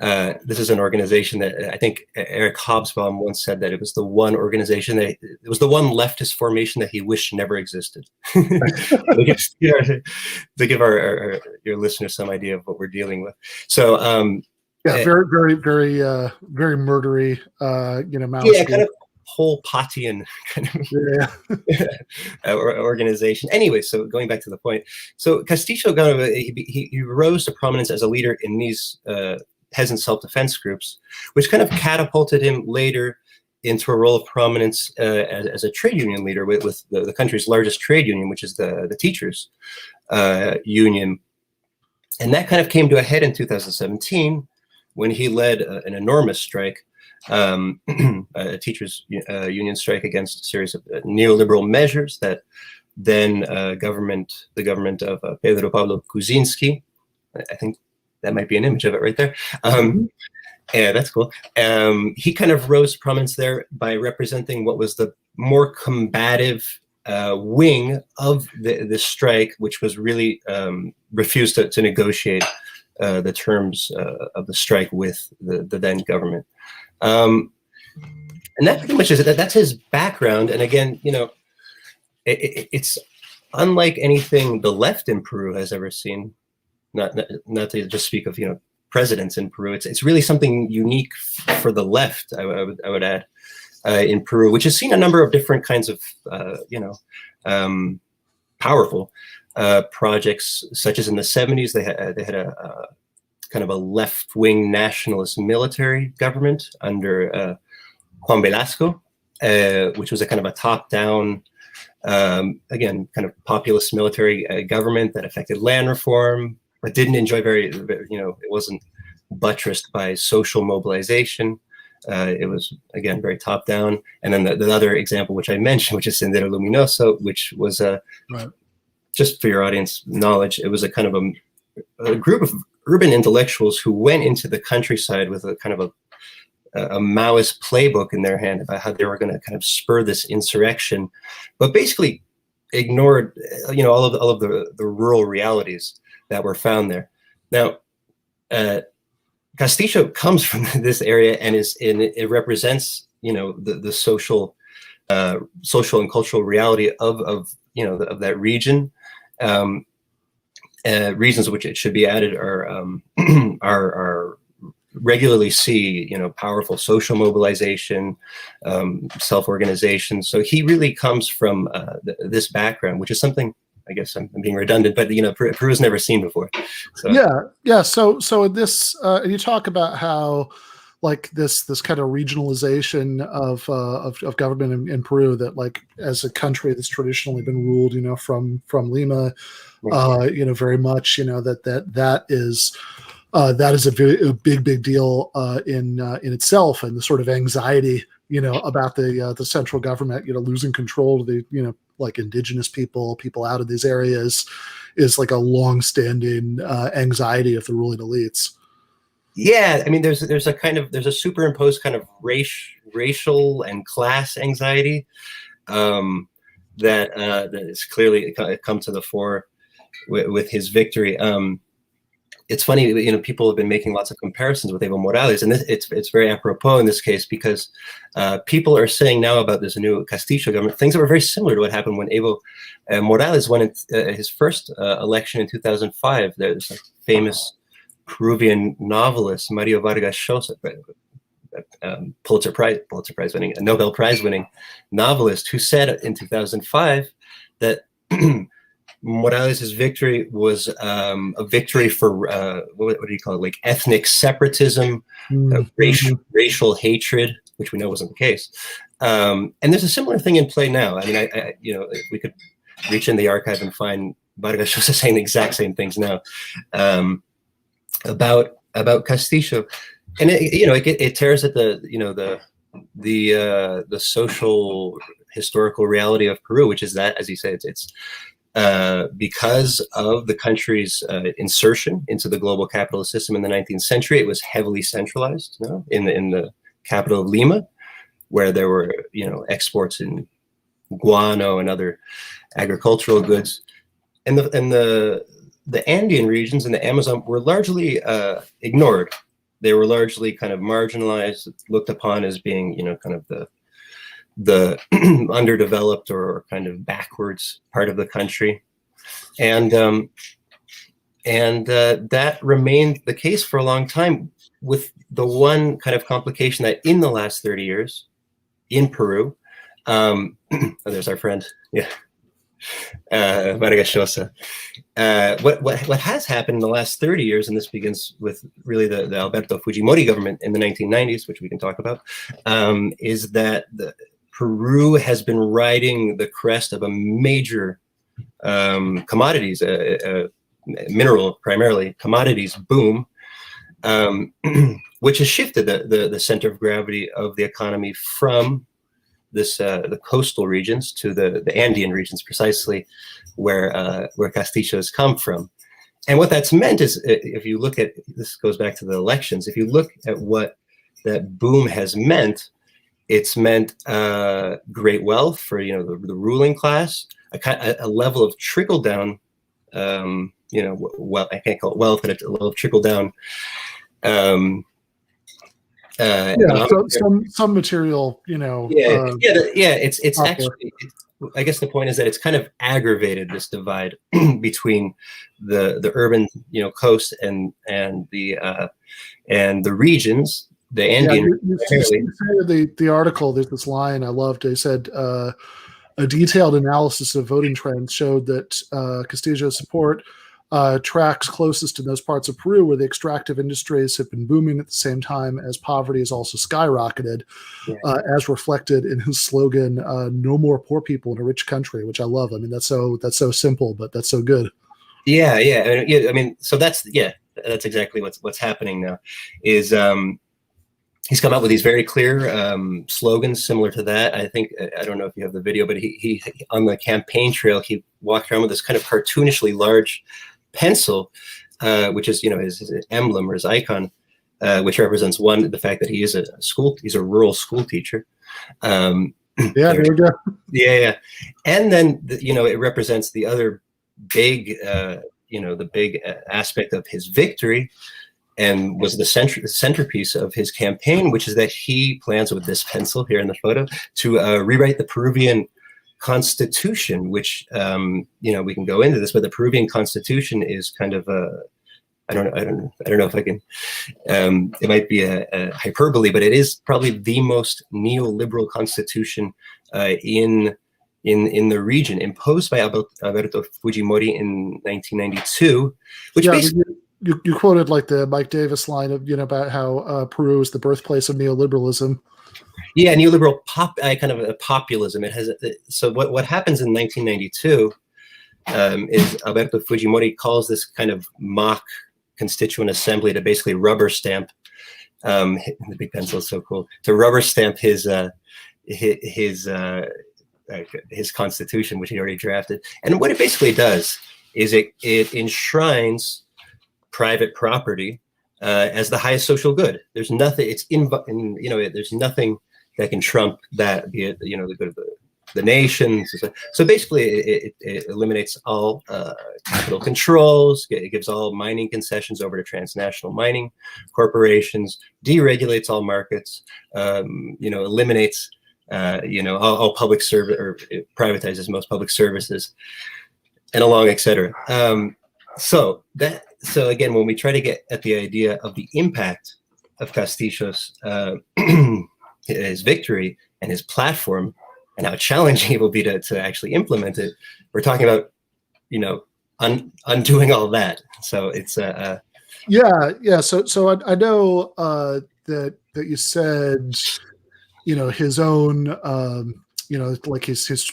is an organization that I think Eric Hobsbawm once said that it was the one organization it was the one leftist formation that he wished never existed. to give your listeners some idea of what we're dealing with. So very, very, very, very murdery. Kind of whole Pottian kind of organization. Anyway, so going back to the point, so Castillo he rose to prominence as a leader in these peasant self-defense groups, which kind of catapulted him later into a role of prominence as a trade union leader with the country's largest trade union, which is the teachers union. And that kind of came to a head in 2017 when he led an enormous strike, a teachers union strike against a series of neoliberal measures that then the government of Pedro Pablo Kuczynski, I think that might be an image of it right there. Yeah, that's cool. He kind of rose to prominence there by representing what was the more combative wing of the strike, which was really refused to negotiate the terms of the strike with the then government. And that pretty much is it. That's his background. And again, it's unlike anything the left in Peru has ever seen. Not to just speak of presidents in Peru. It's really something unique for the left. I would add in Peru, which has seen a number of different kinds of powerful projects, such as in the 70s they had a kind of a left-wing nationalist military government under Juan Velasco, which was a kind of a top-down, again, kind of populist military government that affected land reform, but didn't enjoy it wasn't buttressed by social mobilization. It was, again, very top-down. And then the other example, which I mentioned, which is Sendero Luminoso, which was just for your audience knowledge, it was a kind of a group of urban intellectuals who went into the countryside with a kind of a Maoist playbook in their hand about how they were going to kind of spur this insurrection, but basically ignored, all of the rural realities that were found there. Now, Castillo comes from this area and it represents, the social and cultural reality of that region. Reasons which it should be added are regularly see, powerful social mobilization, self-organization. So he really comes from this background, which is something, I guess I'm being redundant, but Peru's never seen before. So. Yeah. So this, and you talk about how, like this kind of regionalization of government in Peru, that like as a country that's traditionally been ruled, from Lima, very much, that is a big deal in itself, and the sort of anxiety, about the central government, losing control of the, like indigenous people out of these areas is like a long-standing anxiety of the ruling elites. Yeah, I mean, there's a superimposed kind of racial and class anxiety that is clearly come to the fore with his victory. It's funny, people have been making lots of comparisons with Evo Morales, and it's very apropos in this case because people are saying now about this new Castillo government things that were very similar to what happened when Evo Morales won his first election in 2005. There's a famous Peruvian novelist, Mario Vargas Llosa, Pulitzer Prize winning, a Nobel Prize winning novelist, who said in 2005 that Morales' victory was a victory for what do you call it, like ethnic separatism, racial hatred, which we know wasn't the case. And there's a similar thing in play now. I mean, if we could reach in the archive and find Vargas Llosa saying the exact same things now. About Castillo, and it tears at the social historical reality of Peru, which is that, as you say, it's because of the country's insertion into the global capitalist system in the 19th century. It was heavily centralized, in the capital of Lima, where there were exports in guano and other agricultural goods, and the Andean regions and the Amazon were largely ignored. They were largely kind of marginalized, looked upon as being, kind of the underdeveloped or kind of backwards part of the country, and that remained the case for a long time, with the one kind of complication that in the last 30 years in Peru, there's our friend, Vargas Llosa. What has happened in the last 30 years, and this begins with really the Alberto Fujimori government in the 1990s, which we can talk about, is that Peru has been riding the crest of a major commodities, mineral primarily commodities boom, which has shifted the center of gravity of the economy from the coastal regions to the Andean regions, precisely where Castillo has come from. And what that's meant is, if you look at, this goes back to the elections, if you look at what that boom has meant, it's meant great wealth for the ruling class, a level of trickle down, well, I can't call it wealth, but it's a level of trickle down. So some material, it's actually, I guess the point is that it's kind of aggravated this divide between the urban, coast and the regions, the Andean. The article, there's this line I loved. They said a detailed analysis of voting trends showed that Castillo's support tracks closest to those parts of Peru where the extractive industries have been booming at the same time as poverty has also skyrocketed, as reflected in his slogan, "No more poor people in a rich country," which I love. I mean, that's so simple, but that's so good. Yeah. I mean, so that's exactly what's happening now. Is he's come up with these very clear slogans similar to that. I think, I don't know if you have the video, but he on the campaign trail, he walked around with this kind of cartoonishly large pencil, which is his emblem or his icon, which represents one, the fact that he's a rural school teacher. Yeah, there we go. Yeah. And then, it represents the other big, the big aspect of his victory, and was the centerpiece of his campaign, which is that he plans, with this pencil here in the photo, to rewrite the Peruvian constitution, which, we can go into this, but the Peruvian constitution is kind of I don't know if I can, it might be a hyperbole, but it is probably the most neoliberal constitution in the region, imposed by Alberto Fujimori in 1992, which basically... You quoted like the Mike Davis line of, about how Peru is the birthplace of neoliberalism. Yeah, neoliberal kind of a populism. It has so what happens in 1992 is Alberto Fujimori calls this kind of mock constituent assembly to basically rubber stamp. The big pencil is so cool, to rubber stamp his constitution, which he already drafted. And what it basically does is it enshrines private property as the highest social good. There's nothing. There's nothing that can trump that. Be it the good of the nation. So basically, it eliminates all capital controls. It gives all mining concessions over to transnational mining corporations. Deregulates all markets. Eliminates all public service, or privatizes most public services, and along, etc. So again, when we try to get at the idea of the impact of Castillo's his victory and his platform, and how challenging it will be to actually implement it, we're talking about undoing all that. So it's yeah. So I know that you said his own like his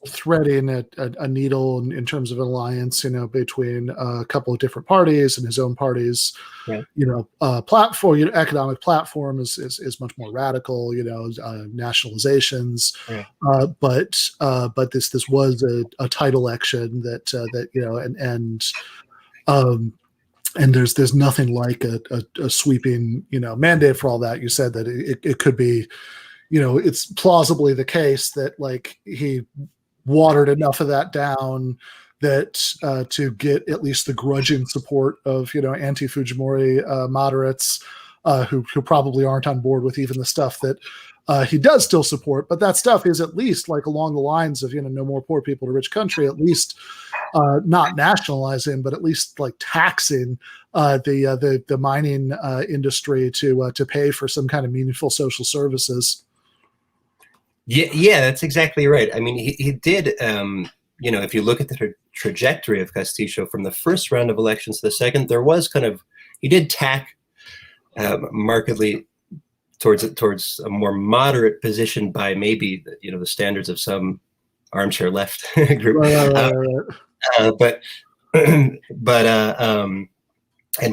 threading a needle in terms of an alliance, between a couple of different parties, and his own party's, platform, economic platform is much more radical, nationalizations. Yeah. But this was a tight election and there's nothing like a sweeping, mandate for all that. You said that it could be, it's plausibly the case that like he watered enough of that down that to get at least the grudging support of anti-Fujimori moderates who probably aren't on board with even the stuff that he does still support, but that stuff is at least like along the lines of no more poor people to rich country, at least not nationalizing, but at least like taxing the mining industry to pay for some kind of meaningful social services. Yeah, that's exactly right. I mean, he did, if you look at the trajectory of Castillo from the first round of elections to the second, there was he did tack markedly towards a more moderate position by maybe, the standards of some armchair left group. But and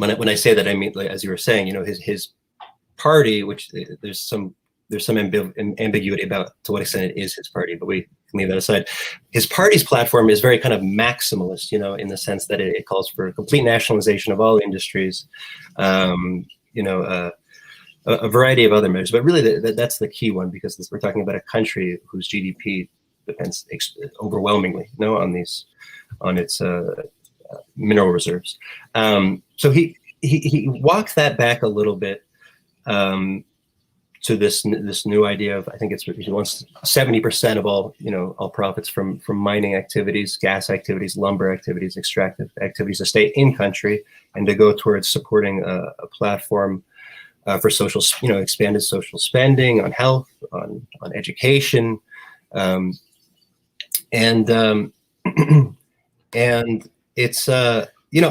when I say that, I mean, like, as you were saying, his party, which there's some ambiguity about to what extent it is his party, but we can leave that aside. His party's platform is very kind of maximalist, in the sense that it calls for complete nationalization of all industries, a variety of other measures. But really, that's the key one, because we're talking about a country whose GDP depends overwhelmingly, on its mineral reserves. So he walked that back a little bit. To this new idea of, I think he wants 70% of all profits from mining activities, gas activities, lumber activities, extractive activities to stay in country, and to go towards supporting a platform for social, expanded social spending on health, on education, and it's I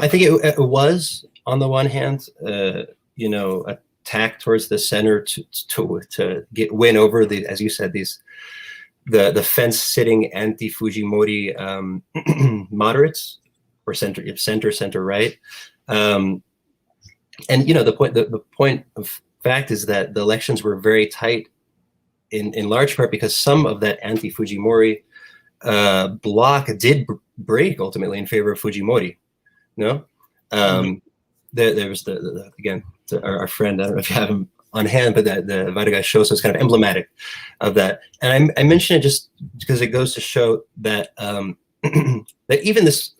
think it was, on the one hand, a tack towards the center to win over the, as you said, the fence-sitting anti-Fujimori moderates, or center right, and the point of fact is that the elections were very tight, in large part because some of that anti-Fujimori bloc did break ultimately in favor of Fujimori. there was again our friend. I don't know if you have him on hand, but the Vargas show, so it's kind of emblematic of that. And I mention it just because it goes to show that that even this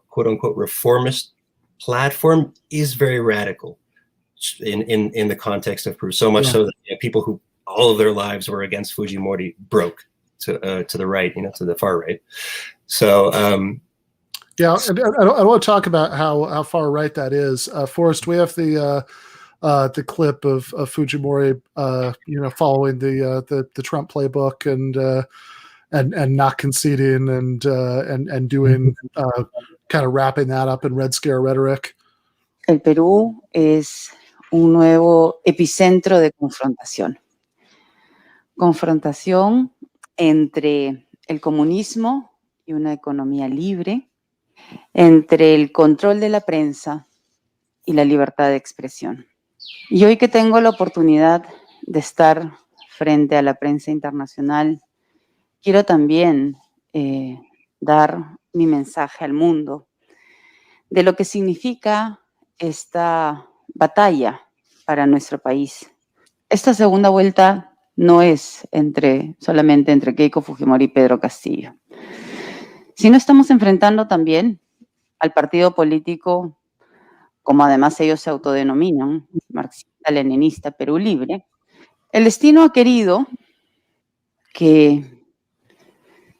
quote unquote reformist platform is very radical in the context of Peru. So much so that people who all of their lives were against Fujimori broke to the right, to the far right. So yeah, and I want to talk about how far right that is. Forrest, we have the clip of Fujimori, following the Trump playbook and not conceding and doing kind of wrapping that up in Red Scare rhetoric. El Perú es un nuevo epicentro de confrontación. Confrontación entre el comunismo y una economía libre, entre el control de la prensa y la libertad de expresión. Y hoy que tengo la oportunidad de estar frente a la prensa internacional, quiero también dar mi mensaje al mundo de lo que significa esta batalla para nuestro país. Esta segunda vuelta no es solamente entre Keiko Fujimori y Pedro Castillo, sino estamos enfrentando también al partido político, como además ellos se autodenominan, marxista-leninista Perú Libre. El destino ha querido que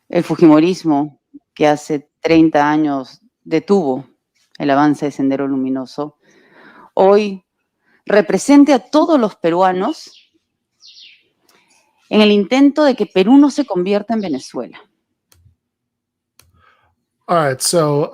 el Fujimorismo, que hace 30 años detuvo el avance de Sendero Luminoso, hoy represente a todos los peruanos en el intento de que Perú no se convierta en Venezuela. All right, so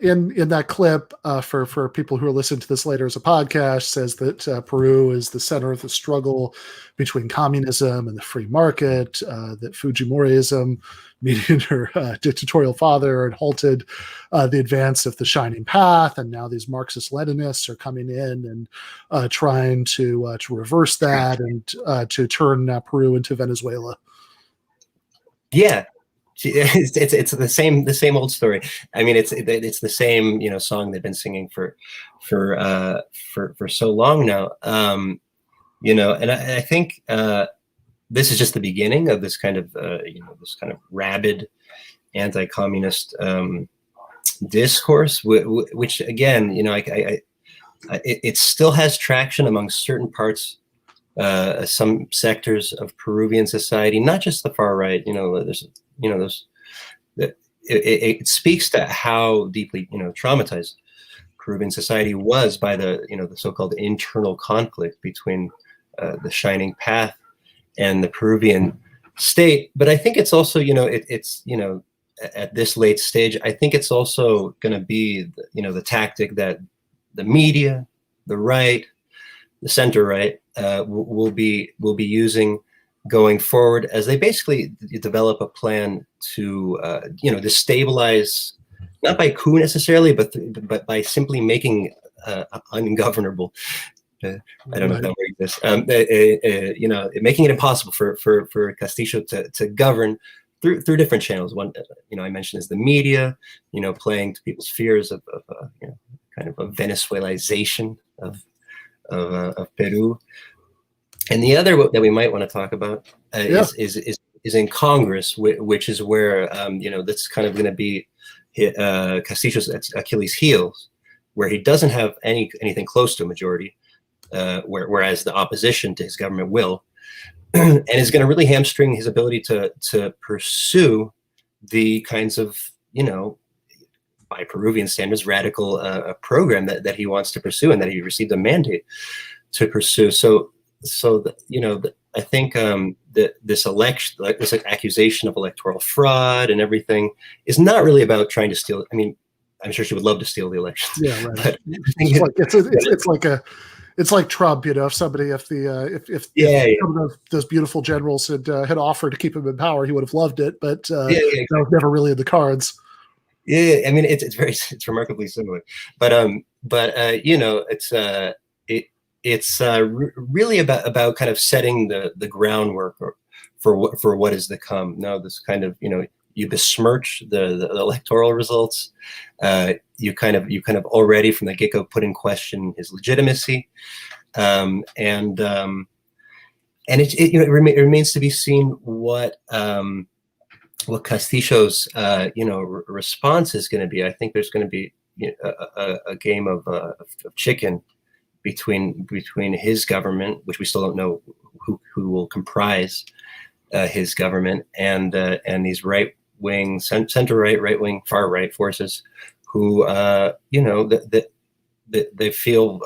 in that clip, for people who are listening to this later as a podcast, says that Peru is the center of the struggle between communism and the free market, that Fujimorism, meaning her dictatorial father, had halted the advance of the Shining Path, and now these Marxist-Leninists are coming in and trying to reverse that and to turn Peru into Venezuela. Yeah. It's the same old story. I mean, it's the same song they've been singing for so long now. And I think this is just the beginning of this kind of this kind of rabid anti-communist discourse, which again, it still has traction among certain parts. Some sectors of Peruvian society, not just the far right. It speaks to how deeply traumatized Peruvian society was by the so-called internal conflict between the Shining Path and the Peruvian state. But I think it's also it's at this late stage, I think it's also going to be the tactic that the media, the right, the center right will be using going forward as they basically develop a plan to destabilize, not by coup necessarily, but by simply making ungovernable. I don't know if that word exists. Making it impossible for Castillo to govern through different channels. One, I mentioned is the media, playing to people's fears of kind of a Venezuelization of Peru. And the other that we might want to talk about is in Congress, which is where that's kind of going to be Castillo's Achilles' heels, where he doesn't have anything close to a majority, whereas the opposition to his government will, and is going to really hamstring his ability to pursue the kinds of by Peruvian standards radical program that he wants to pursue and that he received a mandate to pursue. I think that this election, this accusation of electoral fraud and everything, is not really about trying to steal. I mean, I'm sure she would love to steal the elections. Yeah, right. It's like Trump. If some of those beautiful generals had offered to keep him in power, he would have loved it. But exactly. That was never really in the cards. Yeah, I mean, it's remarkably similar. But it's really about kind of setting the groundwork for what is to come. Now, this kind of you besmirch the electoral results. You kind of already from the get-go put in question his legitimacy, and it remains to be seen what Castillo's response is going to be. I think there's going to be a game of chicken between his government, which we still don't know who will comprise his government, and these right-wing, center-right, right-wing, far-right forces who they feel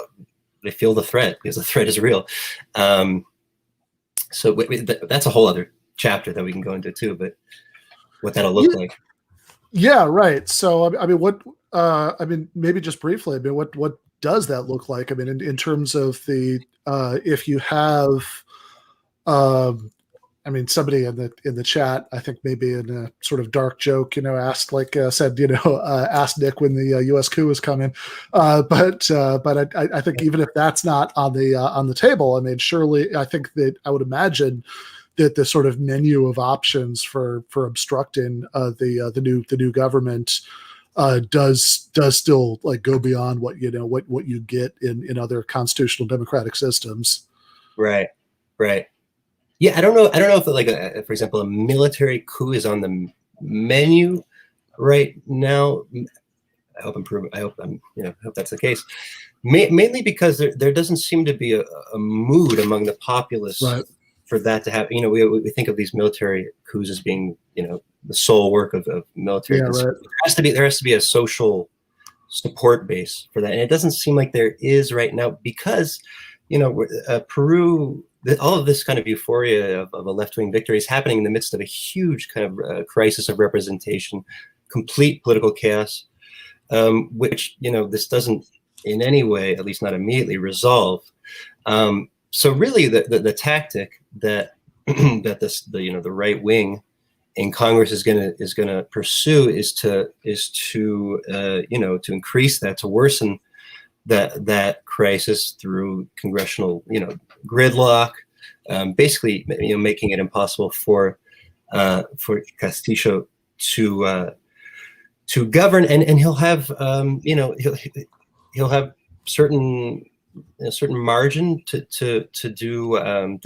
the threat, because the threat is real. So that's a whole other chapter that we can go into too, but what that'll look like. Yeah, right. So I mean, maybe just briefly, I mean, what does that look like? I mean, in terms of the if you have I mean, somebody in the chat, I think maybe in a sort of dark joke, asked said, asked Nick when the U.S. coup was coming. But I think even if that's not on the table, I mean, surely I think that I would imagine that the sort of menu of options for obstructing the new government does still go beyond what you get in other constitutional democratic systems. Right. Yeah, I don't know if for example, a military coup is on the menu right now. I hope that's the case. Mainly because there doesn't seem to be a mood among the populace for that to happen. We think of these military coups as being the sole work of military. Yeah, right. There has to be a social support base for that, and it doesn't seem like there is right now, because Peru. All of this kind of euphoria of a left-wing victory is happening in the midst of a huge kind of crisis of representation, complete political chaos, which this doesn't in any way, at least not immediately, resolve. So really, the tactic that the right wing in Congress is gonna pursue is to increase that, to worsen that crisis through congressional gridlock, basically making it impossible for Castillo to govern, and he'll have he'll have certain margin to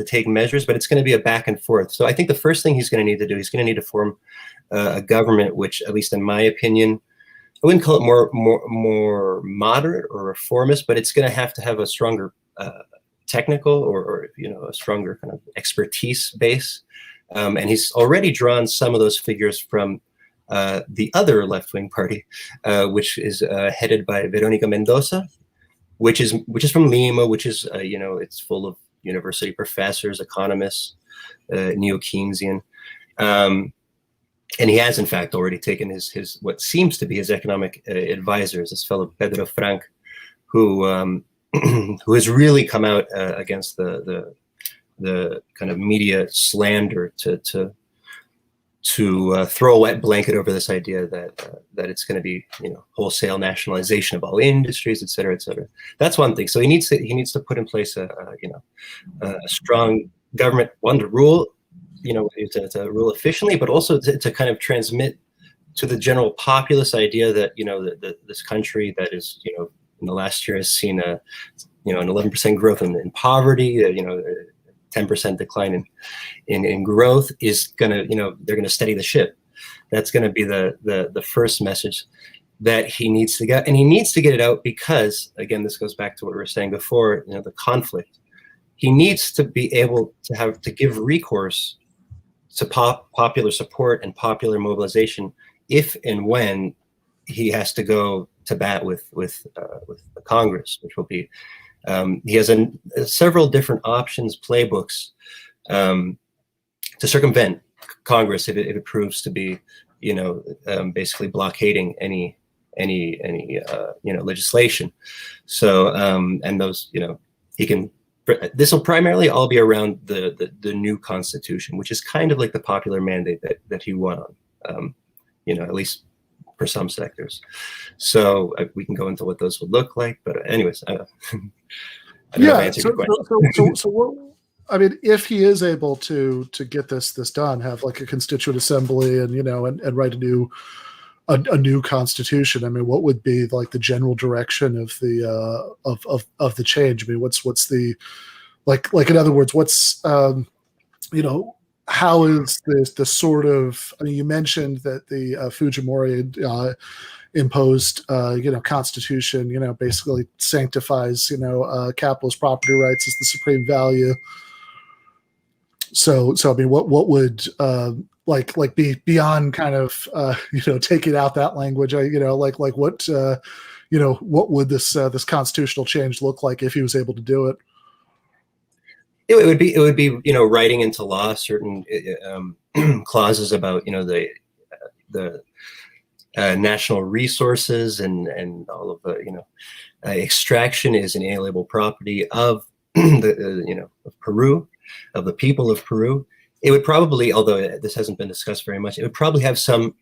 take measures, but it's going to be a back and forth. So I think the first thing he's going to need to do, he's going to need to form a government which, at least in my opinion, I wouldn't call it more moderate or reformist, but it's going to have a stronger technical or a stronger kind of expertise base. And he's already drawn some of those figures from the other left-wing party, which is headed by Veronica Mendoza, which is from Lima, which is it's full of university professors, economists, neo-Keynesian. And he has, in fact, already taken his what seems to be his economic advisors, this fellow Pedro Frank, who has really come out against the kind of media slander to throw a wet blanket over this idea that it's going to be wholesale nationalization of all industries, et cetera, et cetera. That's one thing. So he needs to put in place a strong government, one to rule. To rule efficiently, but also to kind of transmit to the general populace idea that this country that is in the last year has seen an 11% growth in poverty, 10% decline in growth is gonna they're gonna steady the ship. That's gonna be the first message that he needs to get, and he needs to get it out because, again, this goes back to what we were saying before, the conflict. He needs to be able to give recourse to popular support and popular mobilization if and when he has to go to bat with the Congress, which will be he has several different options, playbooks to circumvent Congress if it proves to be basically blockading any legislation. So and those he can. This will primarily all be around the new constitution, which is kind of like the popular mandate that he won on, at least for some sectors. So we can go into what those would look like. But anyways, I don't know if I answered your question. I mean, if he is able to get this done, have like a constituent assembly, and and write a new constitution. I mean, what would be like the general direction of the of the change? I mean, what's the like in other words, what's how is this the sort of? I mean, you mentioned that the Fujimori imposed constitution basically sanctifies capitalist property rights as the supreme value. So I mean, what would like be beyond kind of taking out that language? What would this constitutional change look like if he was able to do it? It would be writing into law certain clauses about the national resources and all of the extraction is inalienable property of of Peru, of the people of Peru. It would probably, although this hasn't been discussed very much, it would probably have some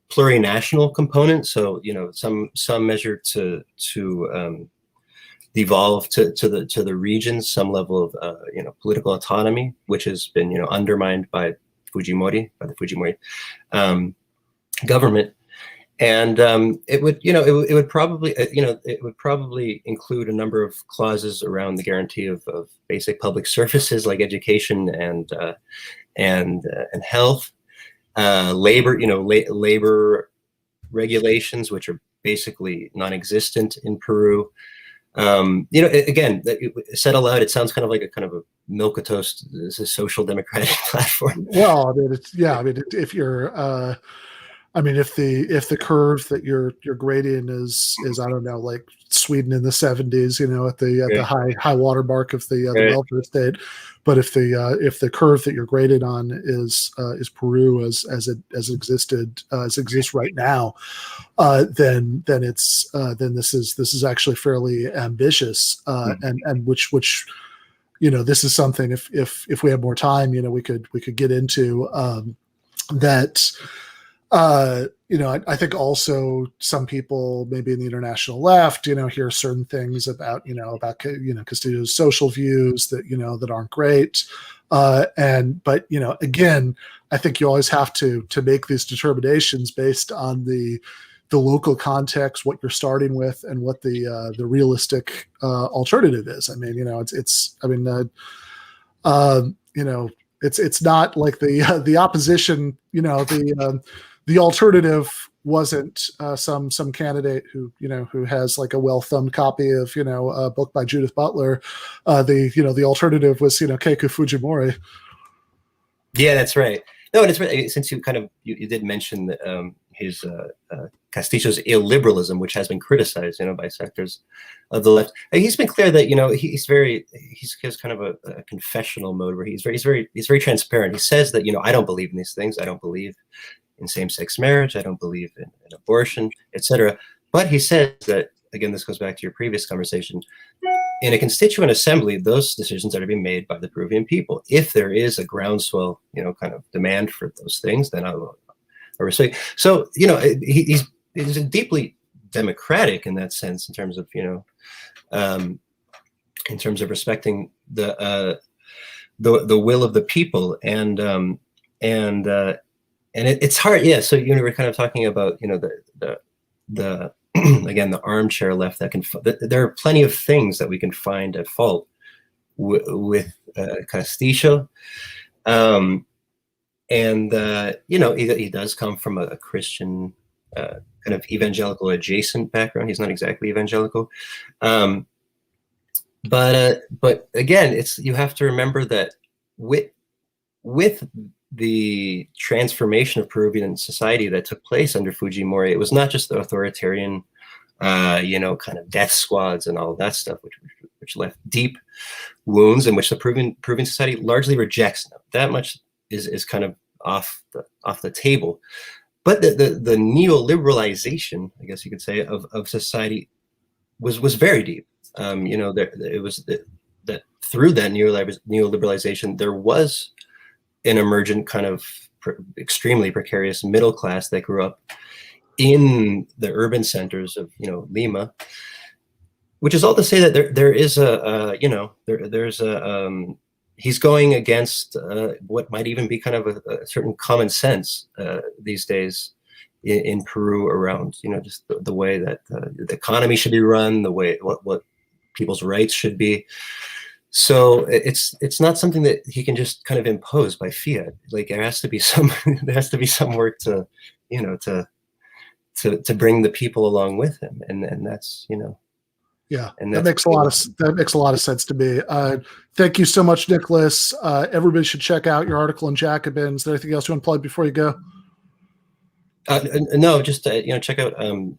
plurinational component. So some measure to devolve to the regions some level of political autonomy, which has been undermined by the Fujimori government. And it would probably include a number of clauses around the guarantee of basic public services like education and health, labor, labor regulations, which are basically non-existent in Peru. Again, said aloud, it sounds kind of like a milk a toast. This is social democratic platform. Well, I mean, if you're if the curve that you're grading is I don't know, like Sweden in the 70s, at the high water mark of the welfare state, but if the curve that you're graded on is Peru as it exists right now, then this is actually fairly ambitious, and which this is something if we have more time, we could get into that. I think also some people maybe in the international left, hear certain things about Castillo's social views that aren't great. But again, I think you always have to make these determinations based on the local context, what you're starting with, and what the realistic alternative is. I mean, it's not like the opposition, the alternative wasn't some candidate who has like a well-thumbed copy of a book by Judith Butler. The alternative was Keiko Fujimori. Yeah, that's right. No, and it's right. Since you you did mention his Castillo's illiberalism, which has been criticized by sectors of the left. He's been clear that he has kind of a confessional mode where he's very transparent. He says that I don't believe in these things. I don't believe in same-sex marriage. I don't believe in abortion, etc. But he says that, again, this goes back to your previous conversation, in a constituent assembly, those decisions are to be made by the Peruvian people. If there is a groundswell, kind of demand for those things, then I respect. So, he's deeply democratic in that sense, in terms of, in terms of respecting the will of the people, and it's hard. Yeah. So, we're kind of talking about, the again, the armchair left there are plenty of things that we can find at fault with Castillo. He does come from a Christian, kind of evangelical adjacent background. He's not exactly evangelical. But again, you have to remember that with the transformation of Peruvian society that took place under Fujimori, it was not just the authoritarian, kind of death squads and all of that stuff, which left deep wounds, and which the Peruvian society largely rejects now. That much is kind of off the table. But the neoliberalization, I guess you could say, of society was very deep. It was that through that neoliberalization, there was an emergent kind of extremely precarious middle class that grew up in the urban centers of Lima, which is all to say that there is there's he's going against what might even be kind of a certain common sense these days in Peru around, just the way that the economy should be run, the way what people's rights should be. So it's not something that he can just kind of impose by fiat. Like there has to be some work to to bring the people along with him, and that's Yeah, and that makes a lot of sense to me. Thank you so much, Nicholas. Everybody should check out your article in Jacobin. Is there anything else you want to plug before you go? No, just check out. I'm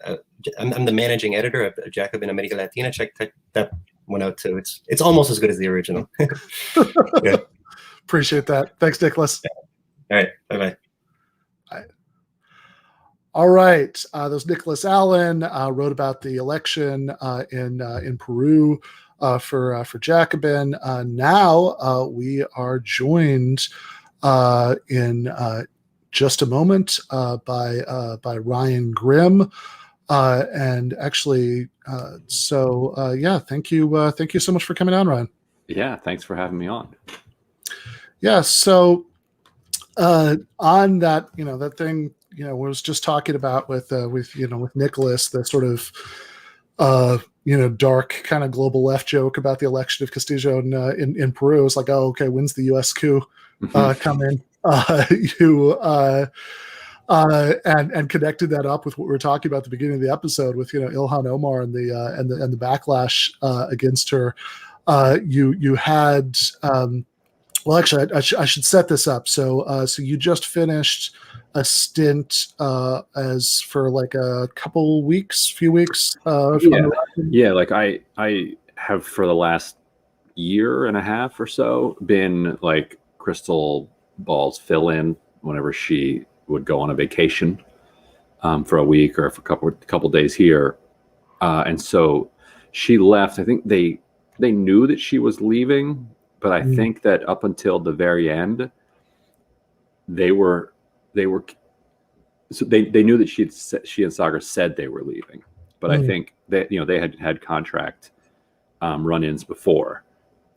the managing editor of Jacobin America Latina. Check that one out too. It's almost as good as the original. Yeah. Appreciate that. Thanks, Nicholas. All right. Bye-bye. All right. That was Nicholas Allen, wrote about the election in Peru for Jacobin. Now we are joined in just a moment by Ryan Grimm. And actually, thank you so much for coming on, Ryan. Yeah, thanks for having me on. Yeah, so on that, that thing, we was just talking about with Nicholas, the sort of dark kind of global left joke about the election of Castillo in Peru. It's like, oh, okay, when's the U.S. coup come in? And connected that up with what we were talking about at the beginning of the episode with Ilhan Omar and the backlash against her. You had well, actually, I should set this up. So you just finished a stint as for like a few weeks. Yeah. Like I have for the last year and a half or so been like Crystal Ball's fill-in whenever she would go on a vacation for a week or for a couple days here, and so she left. I think they knew that she was leaving, but I think that up until the very end, they knew that she and Sagar said they were leaving, but I think that they had contract run-ins before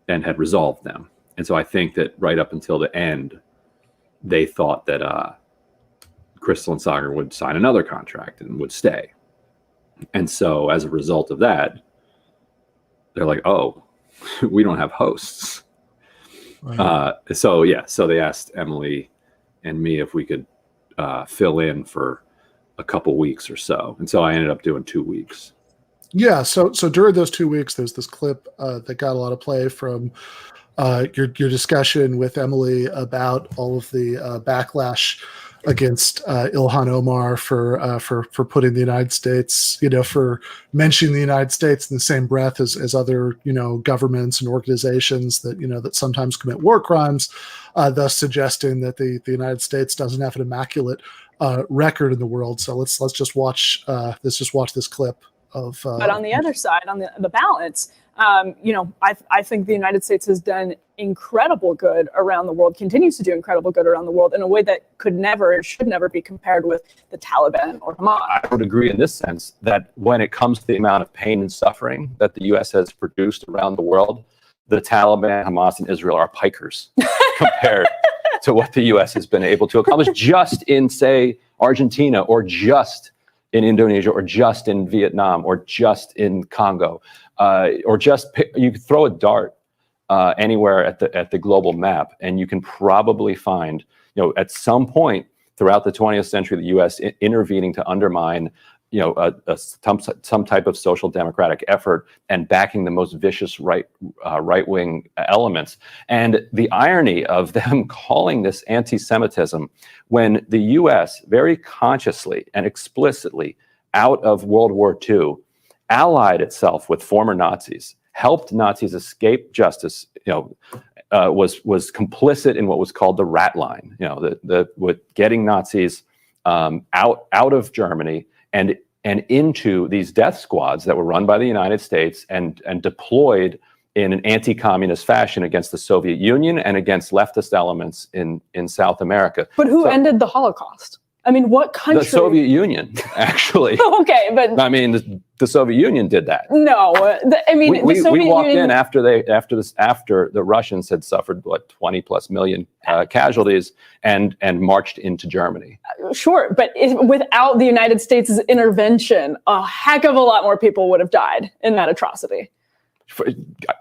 and had resolved them, and so I think that right up until the end, they thought that Crystal and Sagar would sign another contract and would stay. And so as a result of that, they're like, oh, we don't have hosts. Right. So they asked Emily and me if we could fill in for a couple weeks or so. And so I ended up doing 2 weeks. Yeah. So during those 2 weeks, there's this clip that got a lot of play from your discussion with Emily about all of the backlash against Ilhan Omar for putting the United States, for mentioning the United States in the same breath as other, governments and organizations that, that sometimes commit war crimes, thus suggesting that the United States doesn't have an immaculate record in the world. So let's just watch this clip of. But on the other side, on the balance, I think the United States has done incredible good around the world, continues to do incredible good around the world in a way that could never and should never be compared with the Taliban or Hamas. I would agree in this sense that when it comes to the amount of pain and suffering that the U.S. has produced around the world, the Taliban, Hamas, and Israel are pikers compared to what the U.S. has been able to accomplish just in, say, Argentina, or just in Indonesia, or just in Vietnam, or just in Congo, or just you could throw a dart anywhere at the global map, and you can probably find, at some point throughout the 20th century, the U.S. intervening to undermine, some type of social democratic effort and backing the most vicious right-wing elements. And the irony of them calling this anti-Semitism when the U.S. very consciously and explicitly out of World War II allied itself with former Nazis, helped Nazis escape justice, was complicit in what was called the rat line, with getting Nazis out of Germany and into these death squads that were run by the United States and deployed in an anti-communist fashion against the Soviet Union and against leftist elements in South America. But who ended the Holocaust? I mean, what country? The Soviet Union, actually. Okay, but I mean, the Soviet Union did that. no, I mean, We the Soviet walked Union, in after the Russians had suffered 20+ million casualties and marched into Germany. Sure, but without the United States' intervention, a heck of a lot more people would have died in that atrocity.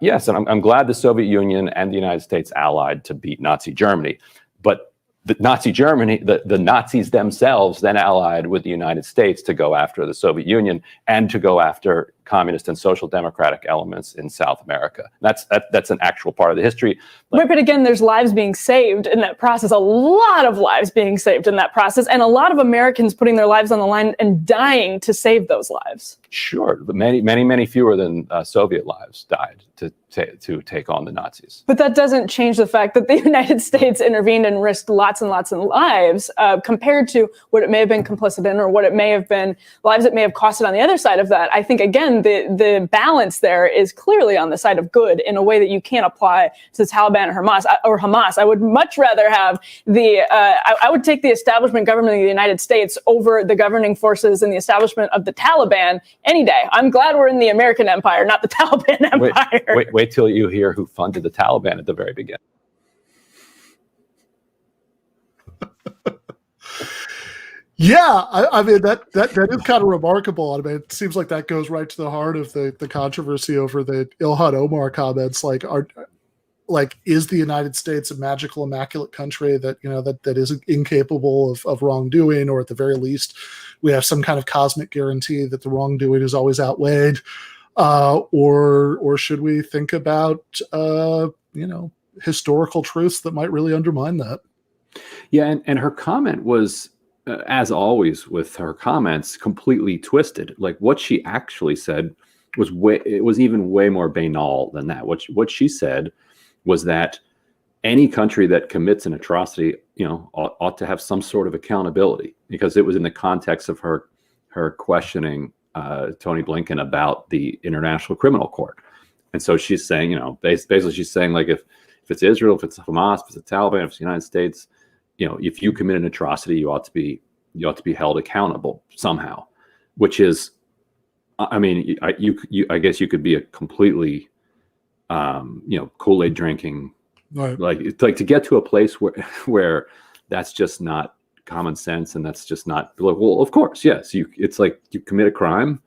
Yes, and I'm glad the Soviet Union and the United States allied to beat Nazi Germany, but the Nazi Germany, the Nazis themselves then allied with the United States to go after the Soviet Union and to go after communist and social democratic elements in South America. That's an actual part of the history. Right, but again, there's lives being saved in that process, a lot of lives being saved in that process, and a lot of Americans putting their lives on the line and dying to save those lives. Sure, but many fewer than Soviet lives died to take on the Nazis. But that doesn't change the fact that the United States intervened and risked lots and lots of lives compared to what it may have been complicit in, or what it may have been, lives it may have costed on the other side of that. I think, again, the balance there is clearly on the side of good in a way that you can't apply to the Taliban or Hamas. I would much rather have I would take the establishment government of the United States over the governing forces and the establishment of the Taliban any day. I'm glad we're in the American empire, not the Taliban empire. Wait till you hear who funded the Taliban at the very beginning. Yeah, I mean that is kind of remarkable. I mean, it seems like that goes right to the heart of the controversy over the Ilhan Omar comments. Is the United States a magical, immaculate country that that is incapable of wrongdoing, or at the very least, we have some kind of cosmic guarantee that the wrongdoing is always outweighed, or should we think about historical truths that might really undermine that? Yeah, and her comment was, as always with her comments, completely twisted. Like, what she actually said was even way more banal than that. What she said was that any country that commits an atrocity, ought to have some sort of accountability, because it was in the context of her questioning Tony Blinken about the International Criminal Court. And so she's saying, basically she's saying, like, if it's Israel, if it's Hamas, if it's the Taliban, if it's the United States, if you commit an atrocity, you ought to be held accountable somehow. Which is, I mean, I guess you could be a completely, Kool-Aid drinking, right. like to get to a place where that's just not common sense, and that's just not, well, of course, yes, it's like you commit a crime,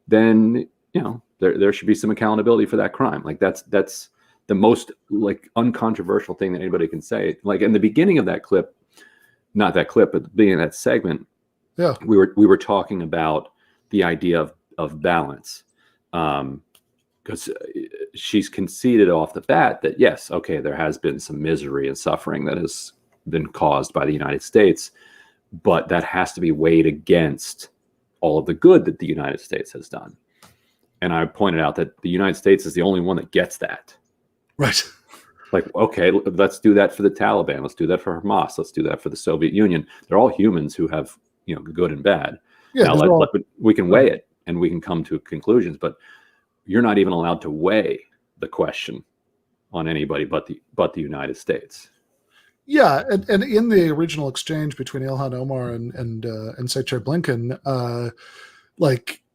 then there should be some accountability for that crime. Like that's the most uncontroversial thing that anybody can say. Like in the beginning of that clip, not that clip, but the beginning of that segment, yeah, we were talking about the idea of balance, because she's conceded off the bat that yes, okay, there has been some misery and suffering that has been caused by the United States, but that has to be weighed against all of the good that the United States has done. And I pointed out that the United States is the only one that gets that. Right. Like, okay, let's do that for the Taliban. Let's do that for Hamas. Let's do that for the Soviet Union. They're all humans who have, good and bad. Yeah, now we can weigh it and we can come to conclusions, but you're not even allowed to weigh the question on anybody but the United States. Yeah, and in the original exchange between Ilhan Omar and Secretary Blinken,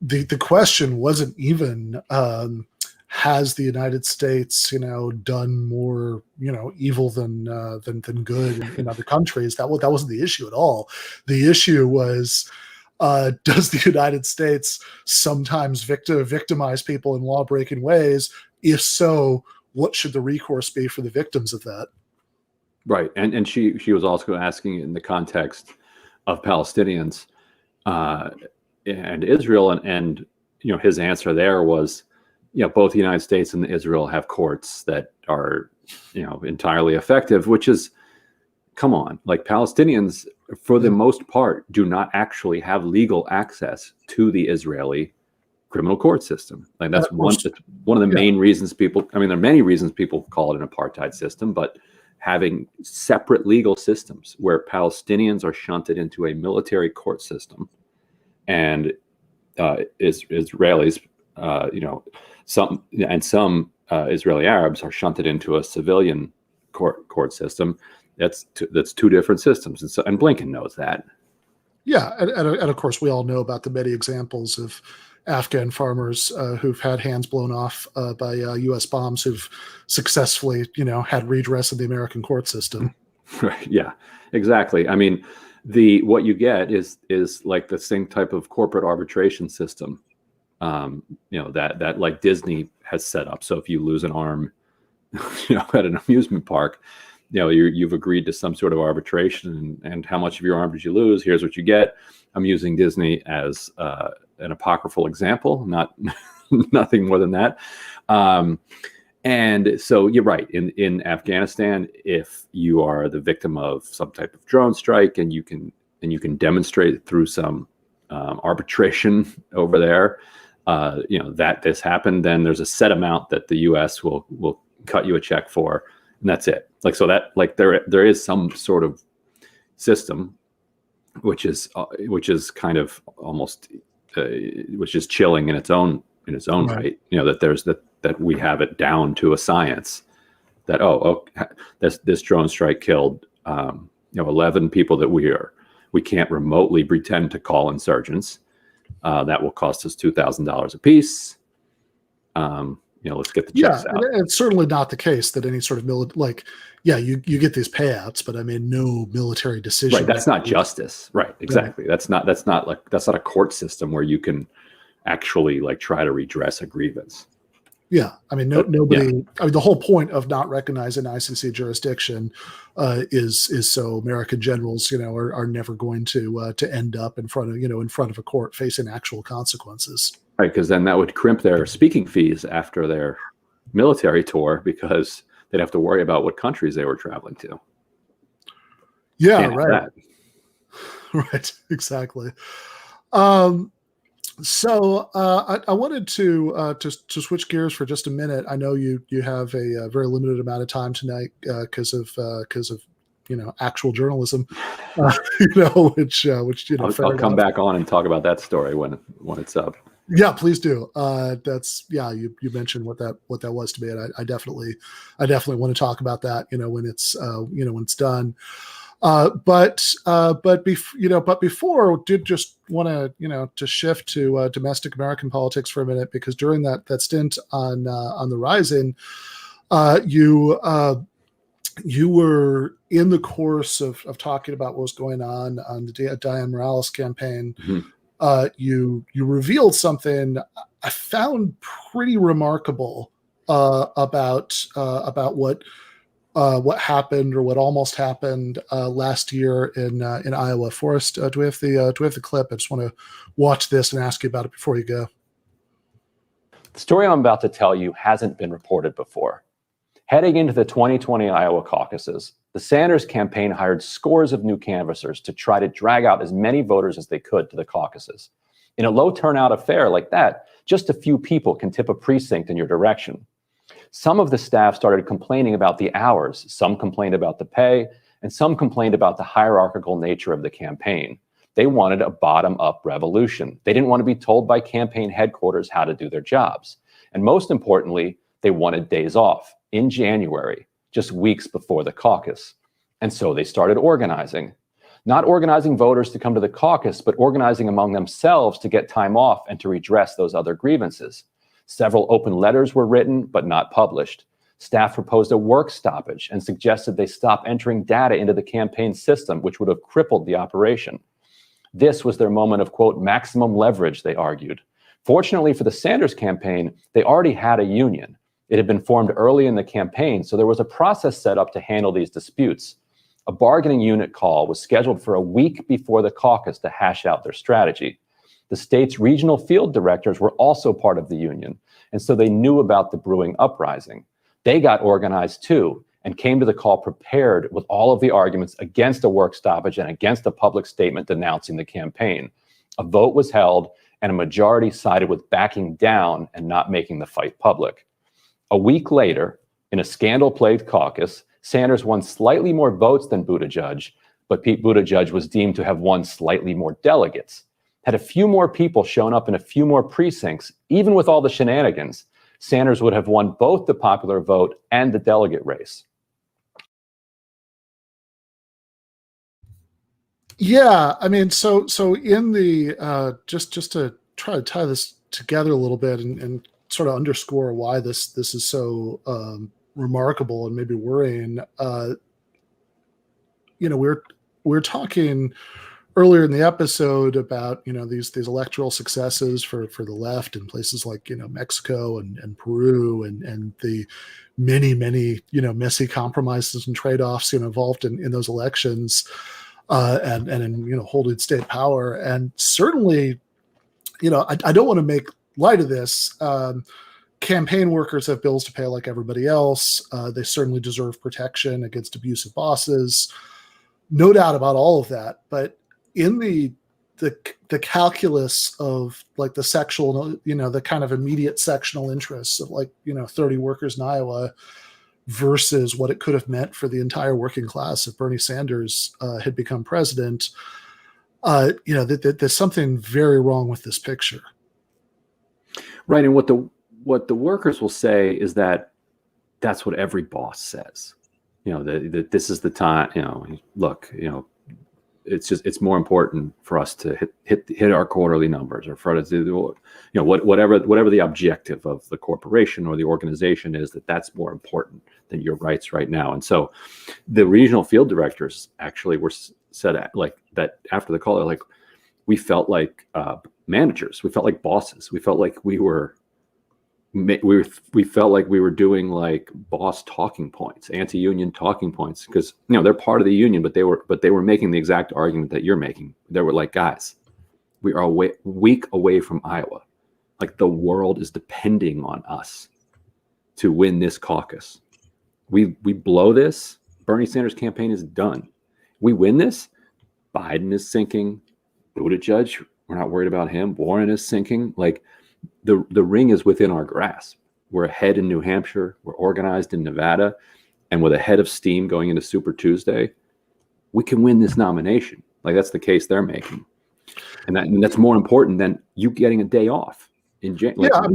the question wasn't even has the United States done more evil than good in other countries. That wasn't the issue at all. The issue was, does the United States sometimes victimize people in law-breaking ways? If so, what should the recourse be for the victims of that? Right, and she was also asking in the context of Palestinians and Israel, and his answer there was, both the United States and Israel have courts that are entirely effective, which is, come on, like Palestinians for the most part do not actually have legal access to the Israeli criminal court system. Like that's one of the main reasons people, I mean, there are many reasons people call it an apartheid system, but having separate legal systems where Palestinians are shunted into a military court system and Israelis, some Israeli Arabs are shunted into a civilian court system. That's two different systems, and Blinken knows that. Yeah, and of course, we all know about the many examples of Afghan farmers who've had hands blown off by U.S. bombs who've successfully, had redress in the American court system. Right. Yeah, exactly. I mean, what you get is like the same type of corporate arbitration system, that like Disney has set up. So if you lose an arm, at an amusement park, you've agreed to some sort of arbitration, and how much of your arm did you lose? Here's what you get. I'm using Disney as an apocryphal example, not nothing more than that. And so you're right. In Afghanistan, if you are the victim of some type of drone strike and you can demonstrate through some arbitration over there, that this happened, then there's a set amount that the U.S. will cut you a check for, and that's it. Like, so that, like, there is some sort of system which is kind of almost which is chilling in its own right. That we have it down to a science that this drone strike killed 11 people that we can't remotely pretend to call insurgents. That will cost us $2,000 a piece. Let's get the checks out. And it's certainly not the case that any sort of you get these payouts, but I mean, no military decision. Right. That's not justice. Right. Exactly. Yeah. That's not a court system where you can actually try to redress a grievance. Yeah. I mean, nobody. Yeah. I mean, the whole point of not recognizing ICC jurisdiction is so American generals, are never going to end up in front of a court facing actual consequences. Right, because then that would crimp their speaking fees after their military tour, because they'd have to worry about what countries they were traveling to. Yeah, right. Right, exactly. So I wanted to switch gears for just a minute. I know you have a very limited amount of time tonight because of actual journalism, which I'll come back on and talk about that story when it's up. Yeah, please do. You mentioned what that was to me, and I definitely want to talk about that. When it's done. But before, did just want to shift to domestic American politics for a minute, because during that stint on the Rising, you were in the course of talking about what was going on the Dianne Morales campaign. Mm-hmm. You revealed something I found pretty remarkable about what happened, or what almost happened last year in Iowa. Forrest, do we have the clip? I just want to watch this and ask you about it before you go. The story I'm about to tell you hasn't been reported before. Heading into the 2020 Iowa caucuses, the Sanders campaign hired scores of new canvassers to try to drag out as many voters as they could to the caucuses. In a low turnout affair like that, just a few people can tip a precinct in your direction. Some of the staff started complaining about the hours, some complained about the pay, and some complained about the hierarchical nature of the campaign. They wanted a bottom-up revolution. They didn't want to be told by campaign headquarters how to do their jobs. And most importantly, they wanted days off in January, just weeks before the caucus. And so they started organizing. Not organizing voters to come to the caucus, but organizing among themselves to get time off and to redress those other grievances. Several open letters were written, but not published. Staff proposed a work stoppage and suggested they stop entering data into the campaign system, which would have crippled the operation. This was their moment of, quote, maximum leverage, they argued. Fortunately for the Sanders campaign, they already had a union. It had been formed early in the campaign, so there was a process set up to handle these disputes. A bargaining unit call was scheduled for a week before the caucus to hash out their strategy. The state's regional field directors were also part of the union, and so they knew about the brewing uprising. They got organized too, and came to the call prepared with all of the arguments against a work stoppage and against a public statement denouncing the campaign. A vote was held, and a majority sided with backing down and not making the fight public. A week later, in a scandal-plagued caucus, Sanders won slightly more votes than Buttigieg, but Pete Buttigieg was deemed to have won slightly more delegates. Had a few more people shown up in a few more precincts, even with all the shenanigans, Sanders would have won both the popular vote and the delegate race. Yeah, I mean, so in the just to try to tie this together a little bit and sort of underscore why this is so remarkable and maybe worrying. We're talking earlier in the episode about these electoral successes for the left in places like Mexico and Peru and the many messy compromises and trade-offs involved in those elections and in holding state power. And certainly I don't want to make light of this. Campaign workers have bills to pay like everybody else. They certainly deserve protection against abusive bosses. No doubt about all of that. But in the calculus of like the sectional, the kind of immediate sectional interests of 30 workers in Iowa versus what it could have meant for the entire working class if Bernie Sanders had become president, there's something very wrong with this picture. Right, and what the workers will say is that that's what every boss says. That this is the time. Look, it's more important for us to hit our quarterly numbers, or for us to do, whatever the objective of the corporation or the organization is, that's more important than your rights right now. And so, the regional field directors actually were said like that after the call. They're like, we felt like managers, we felt like bosses, we felt like we felt like we were doing like boss talking points, anti-union talking points, because they're part of the union, but they were making the exact argument that you're making. They were like, guys, we are a week away from Iowa. Like, the world is depending on us to win this caucus. We blow this, Bernie Sanders' campaign is done. We win this, Biden is sinking. Buttigieg, we're not worried about him. Warren is sinking. Like, the ring is within our grasp. We're ahead in New Hampshire. We're organized in Nevada. And with a head of steam going into Super Tuesday, we can win this nomination. Like, that's the case they're making. And that's more important than you getting a day off. You're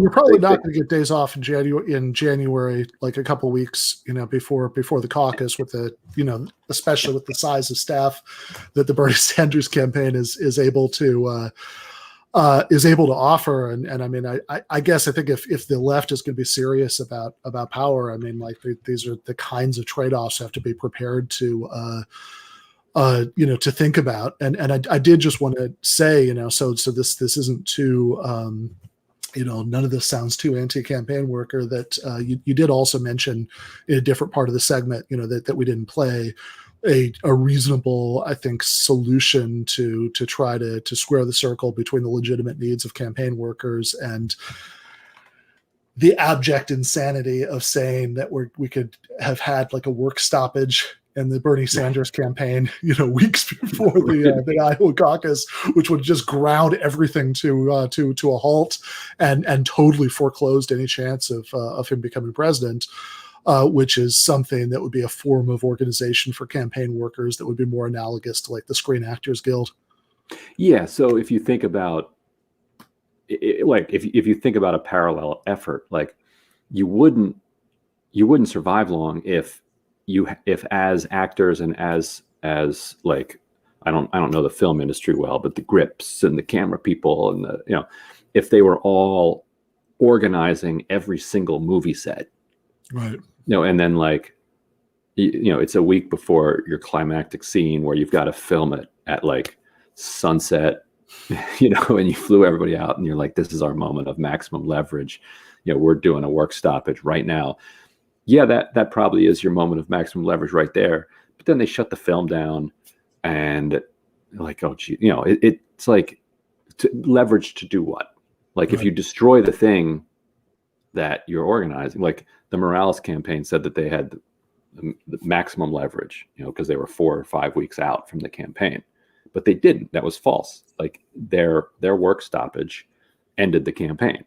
probably not going to get days off in January, like a couple of weeks, before the caucus, with the, especially with the size of staff that the Bernie Sanders campaign is able to offer. And I mean, I guess I think if the left is going to be serious about power, I mean, like these are the kinds of trade-offs have to be prepared to to think about. And I did just want to say, so this isn't too none of this sounds too anti-campaign worker, that you did also mention in a different part of the segment, that we didn't play a reasonable, I think, solution to try to square the circle between the legitimate needs of campaign workers and the abject insanity of saying that we could have had like a work stoppage in the Bernie Sanders campaign, weeks before the Iowa caucus, which would just ground everything to a halt and totally foreclosed any chance of him becoming president, which is something that would be a form of organization for campaign workers that would be more analogous to like the Screen Actors Guild. Yeah. So if you think about if you think about a parallel effort, like you wouldn't survive long if as actors and as like, I don't know the film industry well, but the grips and the camera people and the, if they were all organizing every single movie set, right? And then like, it's a week before your climactic scene where you've got to film it at like sunset, and you flew everybody out and you're like, this is our moment of maximum leverage. We're doing a work stoppage right now. Yeah, that probably is your moment of maximum leverage right there. But then they shut the film down and like, oh, gee, it's like leverage to do what? Like, right. If you destroy the thing that you're organizing, like the Morales campaign said that they had the maximum leverage, because they were 4 or 5 weeks out from the campaign, but they didn't. That was false. Like their work stoppage ended the campaign.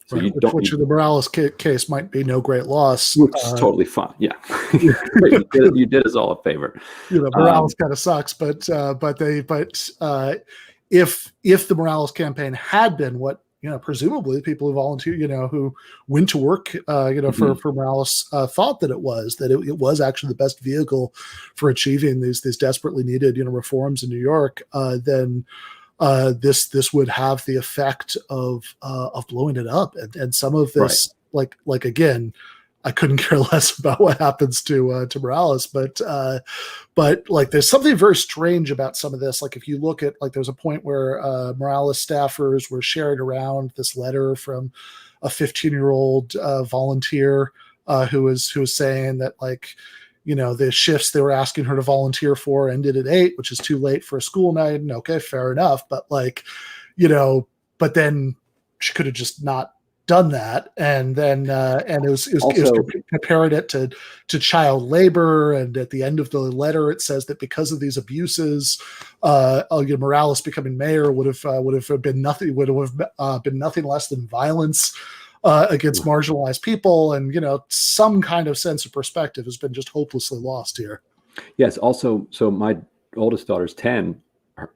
So right, which the Morales case might be no great loss. Which is totally fine. Yeah, you did us all a favor. Morales kind of sucks, but if the Morales campaign had been what presumably the people who volunteered, who went to work, for Morales, thought that it was actually the best vehicle for achieving these desperately needed, reforms in New York, then this would have the effect of blowing it up, and some of this, like again, I couldn't care less about what happens to Morales, but like there's something very strange about some of this. Like if you look at, like, there's a point where Morales staffers were sharing around this letter from a 15-year-old volunteer who was saying that, like, the shifts they were asking her to volunteer for ended at 8, which is too late for a school night. And okay, fair enough, but but then she could have just not done that, and then and it was comparing it to child labor, and at the end of the letter it says that because of these abuses, Morales becoming mayor would have been nothing less than violence against marginalized people, and some kind of sense of perspective has been just hopelessly lost here. Yes. Also, so my oldest daughter's 10,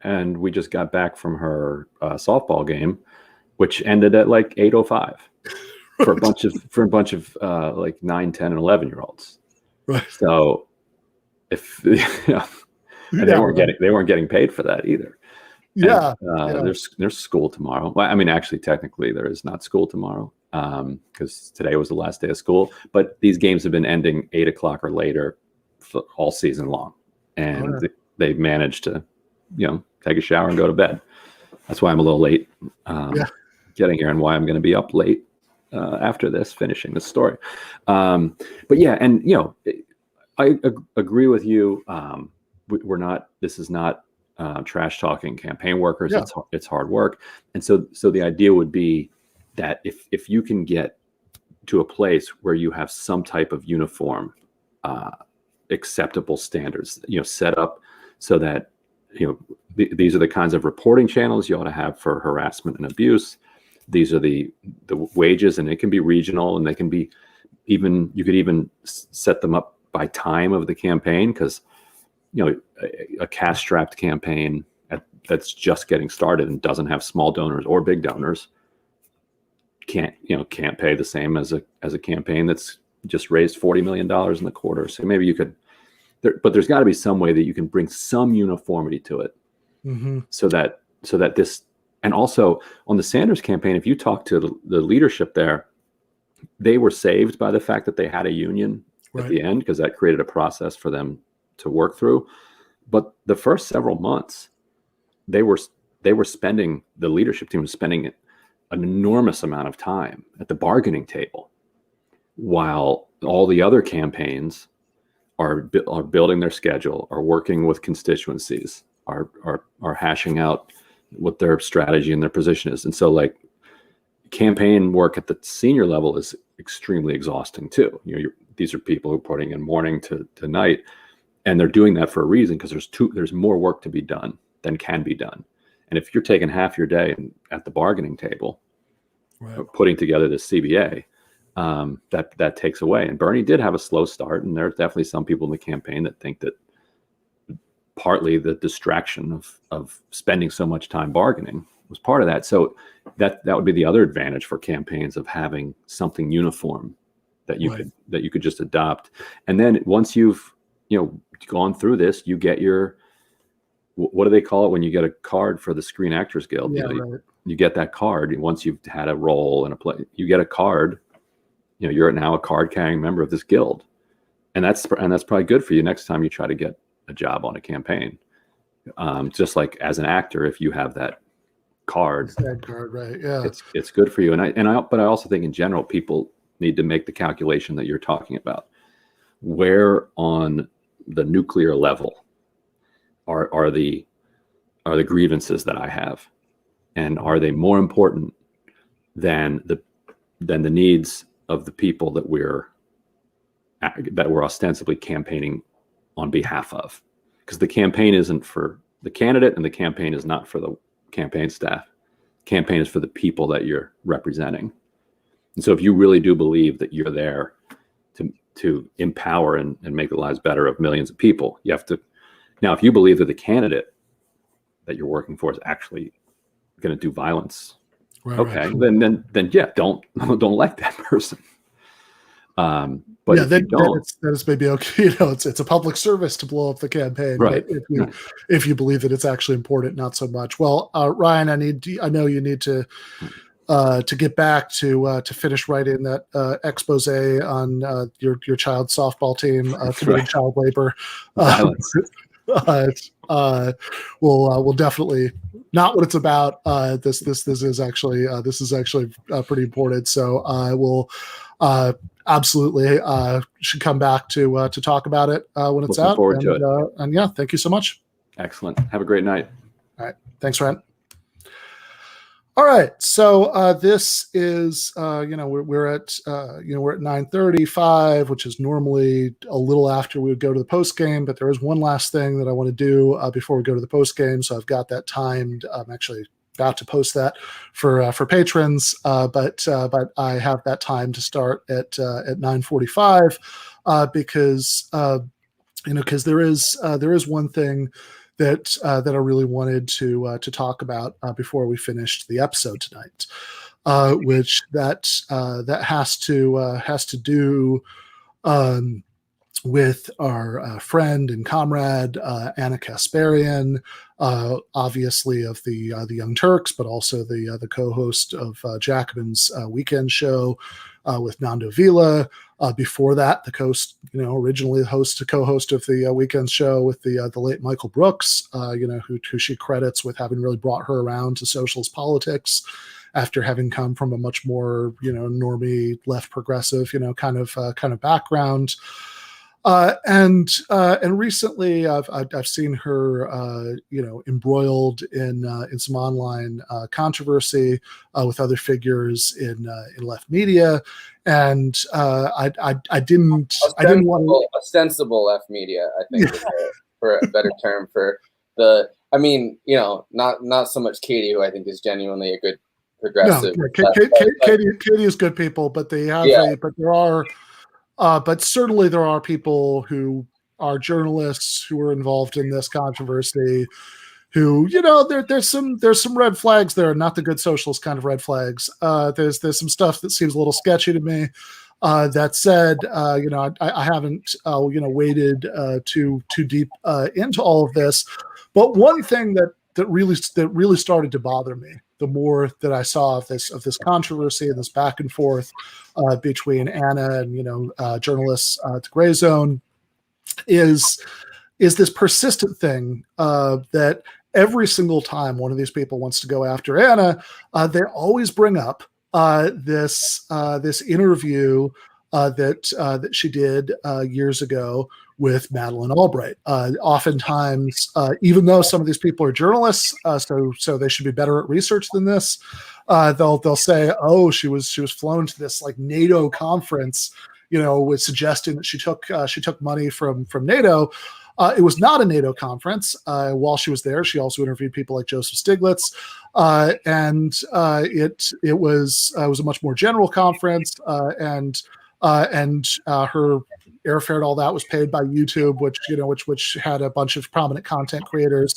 and we just got back from her softball game, which ended at like 8:05 for a bunch of like 9, 10, and 11-year-olds. Right. So if and they weren't getting paid for that either. Yeah. There's school tomorrow. Well, I mean, actually, technically, there is not school tomorrow because today was the last day of school. But these games have been ending 8 o'clock or later for all season long, and they managed to, take a shower and go to bed. That's why I'm a little late. Getting here, and why I'm going to be up late after this, finishing the story. But yeah, and I agree with you. We're not. This is not trash talking campaign workers. Yeah. It's hard work, and so the idea would be that if you can get to a place where you have some type of uniform, acceptable standards, set up so that these are the kinds of reporting channels you ought to have for harassment and abuse. These are the wages, and it can be regional, and they can be you could even set them up by time of the campaign, because a cash-strapped campaign that's just getting started and doesn't have small donors or big donors can't pay the same as a campaign that's just raised $40 million in the quarter. So maybe you could, but there's got to be some way that you can bring some uniformity to it, so that this. And also on the Sanders campaign, if you talk to the leadership there, they were saved by the fact that they had a union at the end, because that created a process for them to work through. But the first several months, the leadership team was spending an enormous amount of time at the bargaining table, while all the other campaigns are building their schedule, are working with constituencies, are hashing out what their strategy and their position is. And so, like, campaign work at the senior level is extremely exhausting too. These are people who are putting in morning to night, and they're doing that for a reason, because there's more work to be done than can be done. And if you're taking half your day at the bargaining table, putting together this CBA, that takes away. And Bernie did have a slow start, and there's definitely some people in the campaign that think that partly the distraction of spending so much time bargaining was part of that. So that would be the other advantage for campaigns, of having something uniform that you could just adopt. And then once you've gone through this, you get your, what do they call it when you get a card for the Screen Actors Guild? You get that card, and once you've had a role in a play, you get a card. You're now a card-carrying member of this guild, and that's probably good for you next time you try to get a job on a campaign. Just like as an actor, if you have that card, it's good for you. But I also think in general, people need to make the calculation that you're talking about. Where on the nuclear level are the grievances that I have, and are they more important than the needs of the people that we're ostensibly campaigning on behalf of? Because the campaign isn't for the candidate, and the campaign is not for the campaign staff. The campaign is for the people that you're representing. And so if you really do believe that you're there to empower and make the lives better of millions of people, you have to. Now, if you believe that the candidate that you're working for is actually going to do violence Okay, then yeah, don't elect that person. But yeah, if then, you don't, then it's maybe okay. It's a public service to blow up the campaign. Right. But if you believe that it's actually important, not so much. Well, Ryan, I know you need to get back to finish writing that expose on your child's softball team committing child labor. Violence. We'll definitely not what it's about. This is actually pretty important. So I will absolutely should come back to talk about it when it's Looking out. forward to it. And yeah, thank you so much. Excellent. Have a great night. All right. Thanks, Ryan. All right, so this is we're at 9:35, which is normally a little after we would go to the post game, but there is one last thing that I want to do before we go to the post game. So I've got that timed. I'm actually about to post that for patrons, but I have that time to start at 9:45 because there is one thing that I really wanted to talk about before we finished the episode tonight, which that has to do with our friend and comrade Anna Kasparian, obviously of the Young Turks, but also the co-host of Jacobin's weekend show with Nando Vila. Before that, originally the co-host of the weekend show with the late Michael Brooks, who she credits with having really brought her around to socialist politics after having come from a much more normie left progressive kind of background. And recently I've seen her embroiled in some online controversy with other figures in left media, and I didn't want ostensible left media, I think, for a better term for the. I mean, not so much Katie, who I think is genuinely a good progressive. No, Katie is good people, but they have but there are. But certainly there are people who are journalists who are involved in this controversy who, there's some red flags there, not the good socialist kind of red flags. There's some stuff that seems a little sketchy to me. That said, I haven't, waded too deep into all of this. But one thing that really started to bother me the more that I saw of this controversy and this back and forth between Anna and journalists at the Gray Zone is this persistent thing that every single time one of these people wants to go after Anna, they always bring up this interview that she did years ago with Madeleine Albright. Oftentimes, even though some of these people are journalists, so they should be better at research than this, they'll say, "Oh, she was flown to this like NATO conference," with suggesting that she took money from NATO. It was not a NATO conference. While she was there, she also interviewed people like Joseph Stiglitz, and it was a much more general conference, and her airfare and all that was paid by YouTube, which had a bunch of prominent content creators,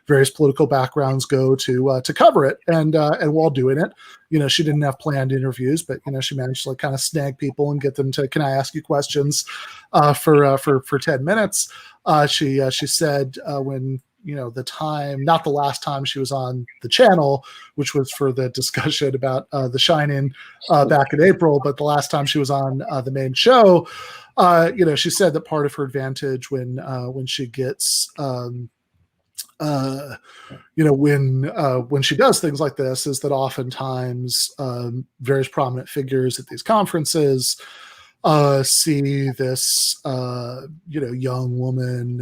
various political backgrounds go to cover it. And while doing it, she didn't have planned interviews, but she managed to kind of snag people and get them to, "Can I ask you questions?" For 10 minutes. She said when the time, not the last time she was on the channel, which was for the discussion about The Shining back in April, but the last time she was on the main show, she said that part of her advantage when she gets when she does things like this is that oftentimes various prominent figures at these conferences see this young woman.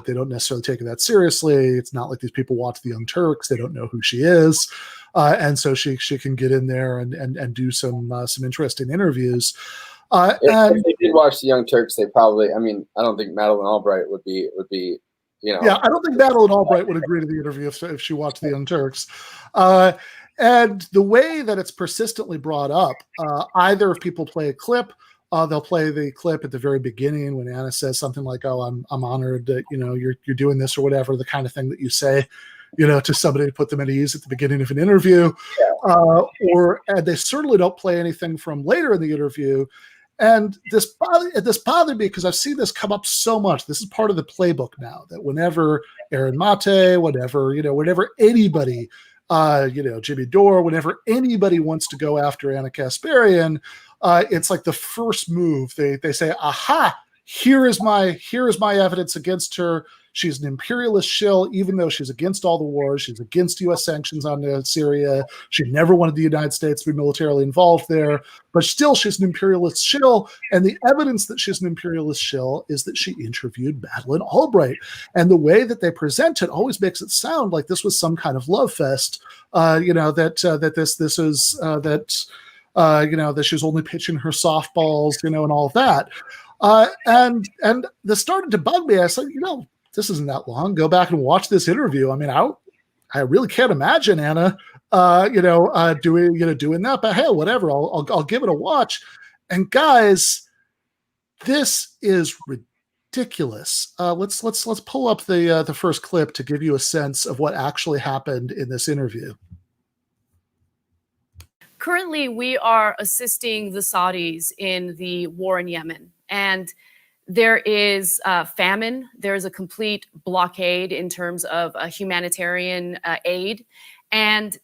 They don't necessarily take it that seriously. It's not like these people watch the Young Turks. They don't know who she is, and so she can get in there and do some interesting interviews. If they did watch the Young Turks, they probably. I mean, I don't think Madeleine Albright would be. Yeah, I don't think Madeleine Albright would agree to the interview if she watched the Young Turks. And the way that it's persistently brought up, either if people play a clip. They'll play the clip at the very beginning when Anna says something like, "Oh, I'm honored that you're doing this," or whatever, the kind of thing that you say to somebody to put them at ease at the beginning of an interview, and they certainly don't play anything from later in the interview. And this bothered me because I've seen this come up so much. This is part of the playbook now, that whenever Aaron Mate, whenever anybody, Jimmy Dore, whenever anybody wants to go after Anna Kasparian, it's like the first move. They say, aha, here is my evidence against her. She's an imperialist shill, even though she's against all the wars. She's against U.S. sanctions on Syria. She never wanted the United States to be militarily involved there, but still she's an imperialist shill. And the evidence that she's an imperialist shill is that she interviewed Madeleine Albright. And the way that they present it always makes it sound like this was some kind of love fest, that she was only pitching her softballs, and all of that. And this started to bug me. I said, this isn't that long. Go back and watch this interview. I mean, I really can't imagine Anna, doing that. But hey, whatever. I'll give it a watch. And guys, this is ridiculous. Let's pull up the first clip to give you a sense of what actually happened in this interview. Currently, we are assisting the Saudis in the war in Yemen, and there is famine. There is a complete blockade in terms of humanitarian aid. And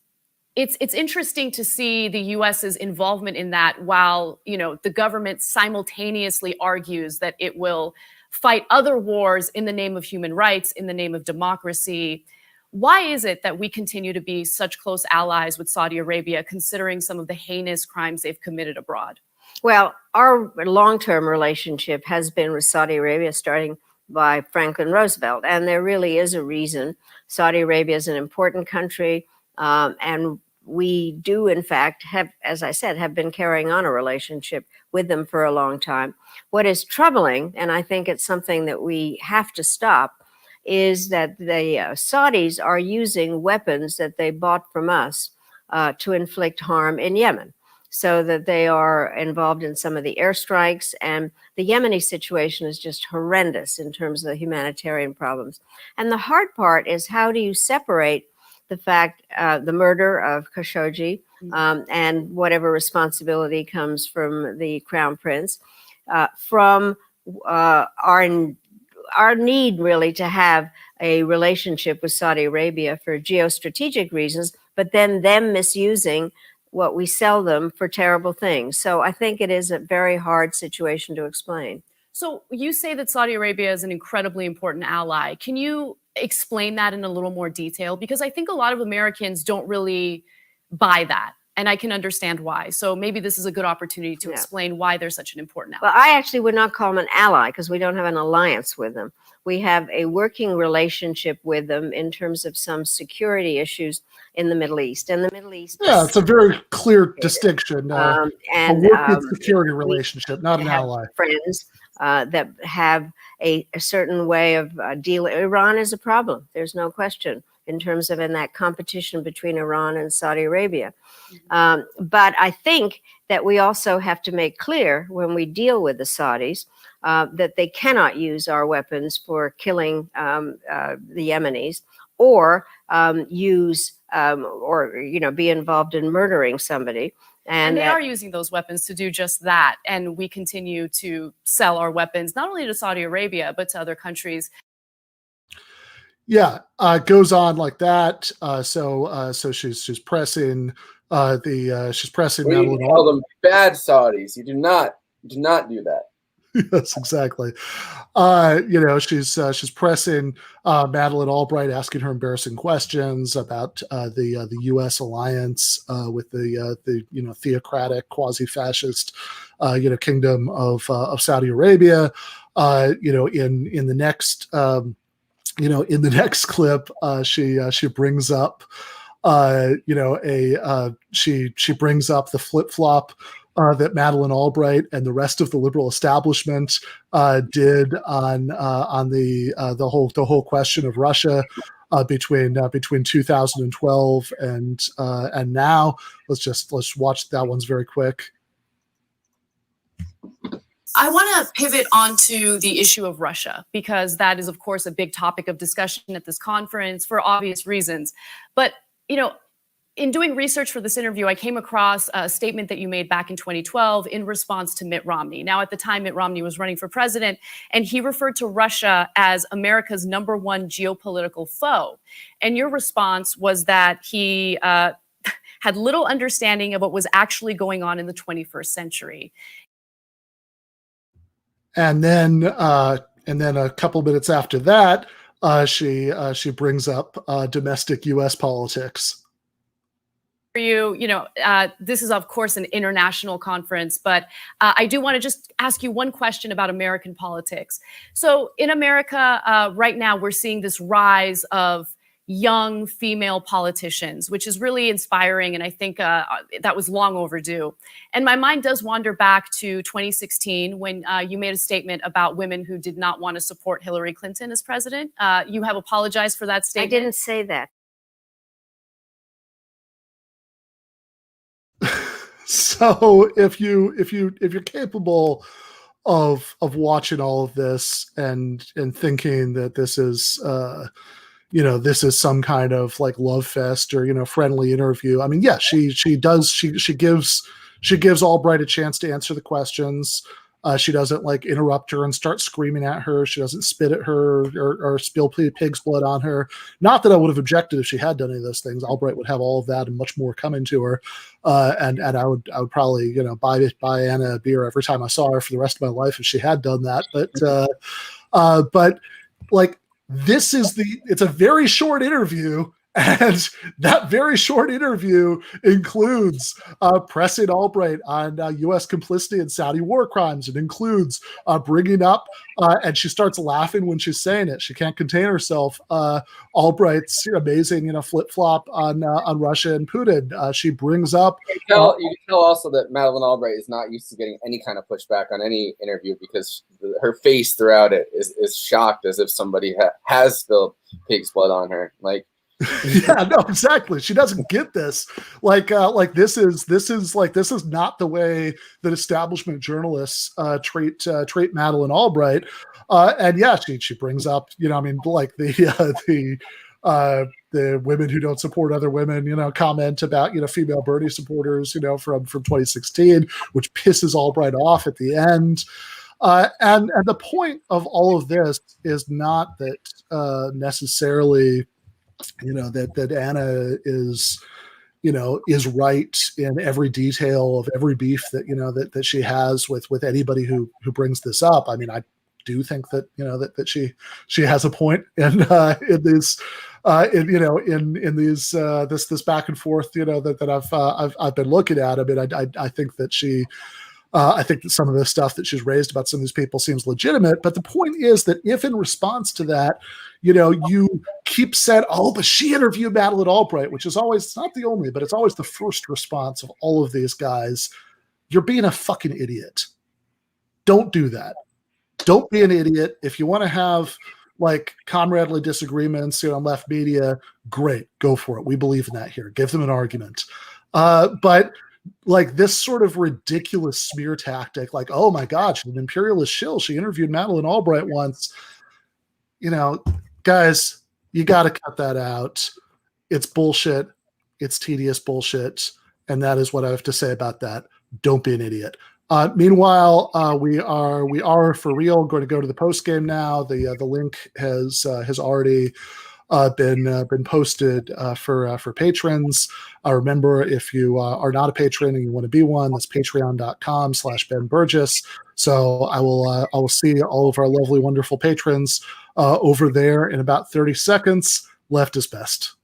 it's interesting to see the U.S.'s involvement in that while, the government simultaneously argues that it will fight other wars in the name of human rights, in the name of democracy. Why is it that we continue to be such close allies with Saudi Arabia, considering some of the heinous crimes they've committed abroad? Well, our long-term relationship has been with Saudi Arabia, starting by Franklin Roosevelt. And there really is a reason. Saudi Arabia is an important country. And we do, in fact, have, as I said, have been carrying on a relationship with them for a long time. What is troubling, and I think it's something that we have to stop, is that the Saudis are using weapons that they bought from us to inflict harm in Yemen, so that they are involved in some of the airstrikes. And the Yemeni situation is just horrendous in terms of the humanitarian problems. And the hard part is, how do you separate the fact, the murder of Khashoggi, and whatever responsibility comes from the Crown Prince, from our need really to have a relationship with Saudi Arabia for geostrategic reasons, but then them misusing what we sell them for terrible things. So I think it is a very hard situation to explain. So you say that Saudi Arabia is an incredibly important ally. Can you explain that in a little more detail? Because I think a lot of Americans don't really buy that, and I can understand why. So maybe this is a good opportunity to explain why they're such an important ally. Well, I actually would not call them an ally, because we don't have an alliance with them. We have a working relationship with them in terms of some security issues in the Middle East. And the Middle East, it's a very clear distinction. A working security relationship, not an ally. Friends that have a certain way of dealing. Iran is a problem. There's no question in terms of in that competition between Iran and Saudi Arabia. But I think that we also have to make clear when we deal with the Saudis that they cannot use our weapons for killing the Yemenis, or be involved in murdering somebody. And they are using those weapons to do just that. And we continue to sell our weapons, not only to Saudi Arabia, but to other countries. Yeah, it goes on like that. So she's pressing she's pressing. We call them bad Saudis. You do not do that. Yes, exactly. She's pressing Madeleine Albright, asking her embarrassing questions about the U.S. alliance with the theocratic, quasi-fascist kingdom of Saudi Arabia. In the next in the next clip, she brings up she brings up the flip-flop that Madeleine Albright and the rest of the liberal establishment did on the whole question of Russia between 2012 and now. Let's watch that. One's very quick. I want to pivot onto the issue of Russia, because that is, of course, a big topic of discussion at this conference for obvious reasons. But, you know, in doing research for this interview, I came across a statement that you made back in 2012 in response to Mitt Romney. Now, at the time, Mitt Romney was running for president, and he referred to Russia as America's #1 geopolitical foe. And your response was that he had little understanding of what was actually going on in the 21st century. And then a couple minutes after that, she brings up domestic U.S. politics. For you know, this is of course an international conference, but I do want to just ask you one question about American politics. So in America right now, we're seeing this rise of young female politicians, which is really inspiring. And I think that was long overdue. And my mind does wander back to 2016 when you made a statement about women who did not want to support Hillary Clinton as president. You have apologized for that statement. I didn't say that. So if you're capable of watching all of this and thinking that this is this is some kind of like love fest or friendly interview, I mean, yeah, she gives Albright a chance to answer the questions. She doesn't like interrupt her and start screaming at her. She doesn't spit at her or spill pig's blood on her. Not that I would have objected if she had done any of those things. Albright would have all of that and much more coming to her. And I would probably buy Anna a beer every time I saw her for the rest of my life if she had done that. But like it's a very short interview. And that very short interview includes pressing Albright on U.S. complicity in Saudi war crimes. It includes bringing up, and she starts laughing when she's saying it. She can't contain herself. Albright's amazing, flip-flop on Russia and Putin. She brings up. You can tell also that Madeleine Albright is not used to getting any kind of pushback on any interview because her face throughout it is shocked as if somebody has spilled pig's blood on her. Like. Yeah, no, exactly. She doesn't get this. This is not the way that establishment journalists treat Madeleine Albright. And yeah, she brings up, the women who don't support other women, comment about, female Bernie supporters, from 2016, which pisses Albright off at the end. And the point of all of this is not that necessarily that Anna is right in every detail of every beef that she has with anybody who brings this up. I mean, I do think that that she has a point in this this back and forth that I've been looking at. I mean, I think that I think that some of the stuff that she's raised about some of these people seems legitimate. But the point is that if in response to that, you keep saying, oh, but she interviewed Madeleine Albright, which is always, it's not the only, but it's always the first response of all of these guys. You're being a fucking idiot. Don't do that. Don't be an idiot. If you want to have like comradely disagreements on left media, great, go for it. We believe in that here. Give them an argument. But like this sort of ridiculous smear tactic, like, oh my God, she's an imperialist shill. She interviewed Madeleine Albright once. Guys, you got to cut that out. It's bullshit. It's tedious bullshit. And that is what I have to say about that. Don't be an idiot. Meanwhile, we are for real going to go to the post game now. The link has already been posted for patrons. Remember, if you are not a patron and you want to be one, that's patreon.com/Ben Burgess. So I will see all of our lovely, wonderful patrons over there in about 30 seconds. Left is best.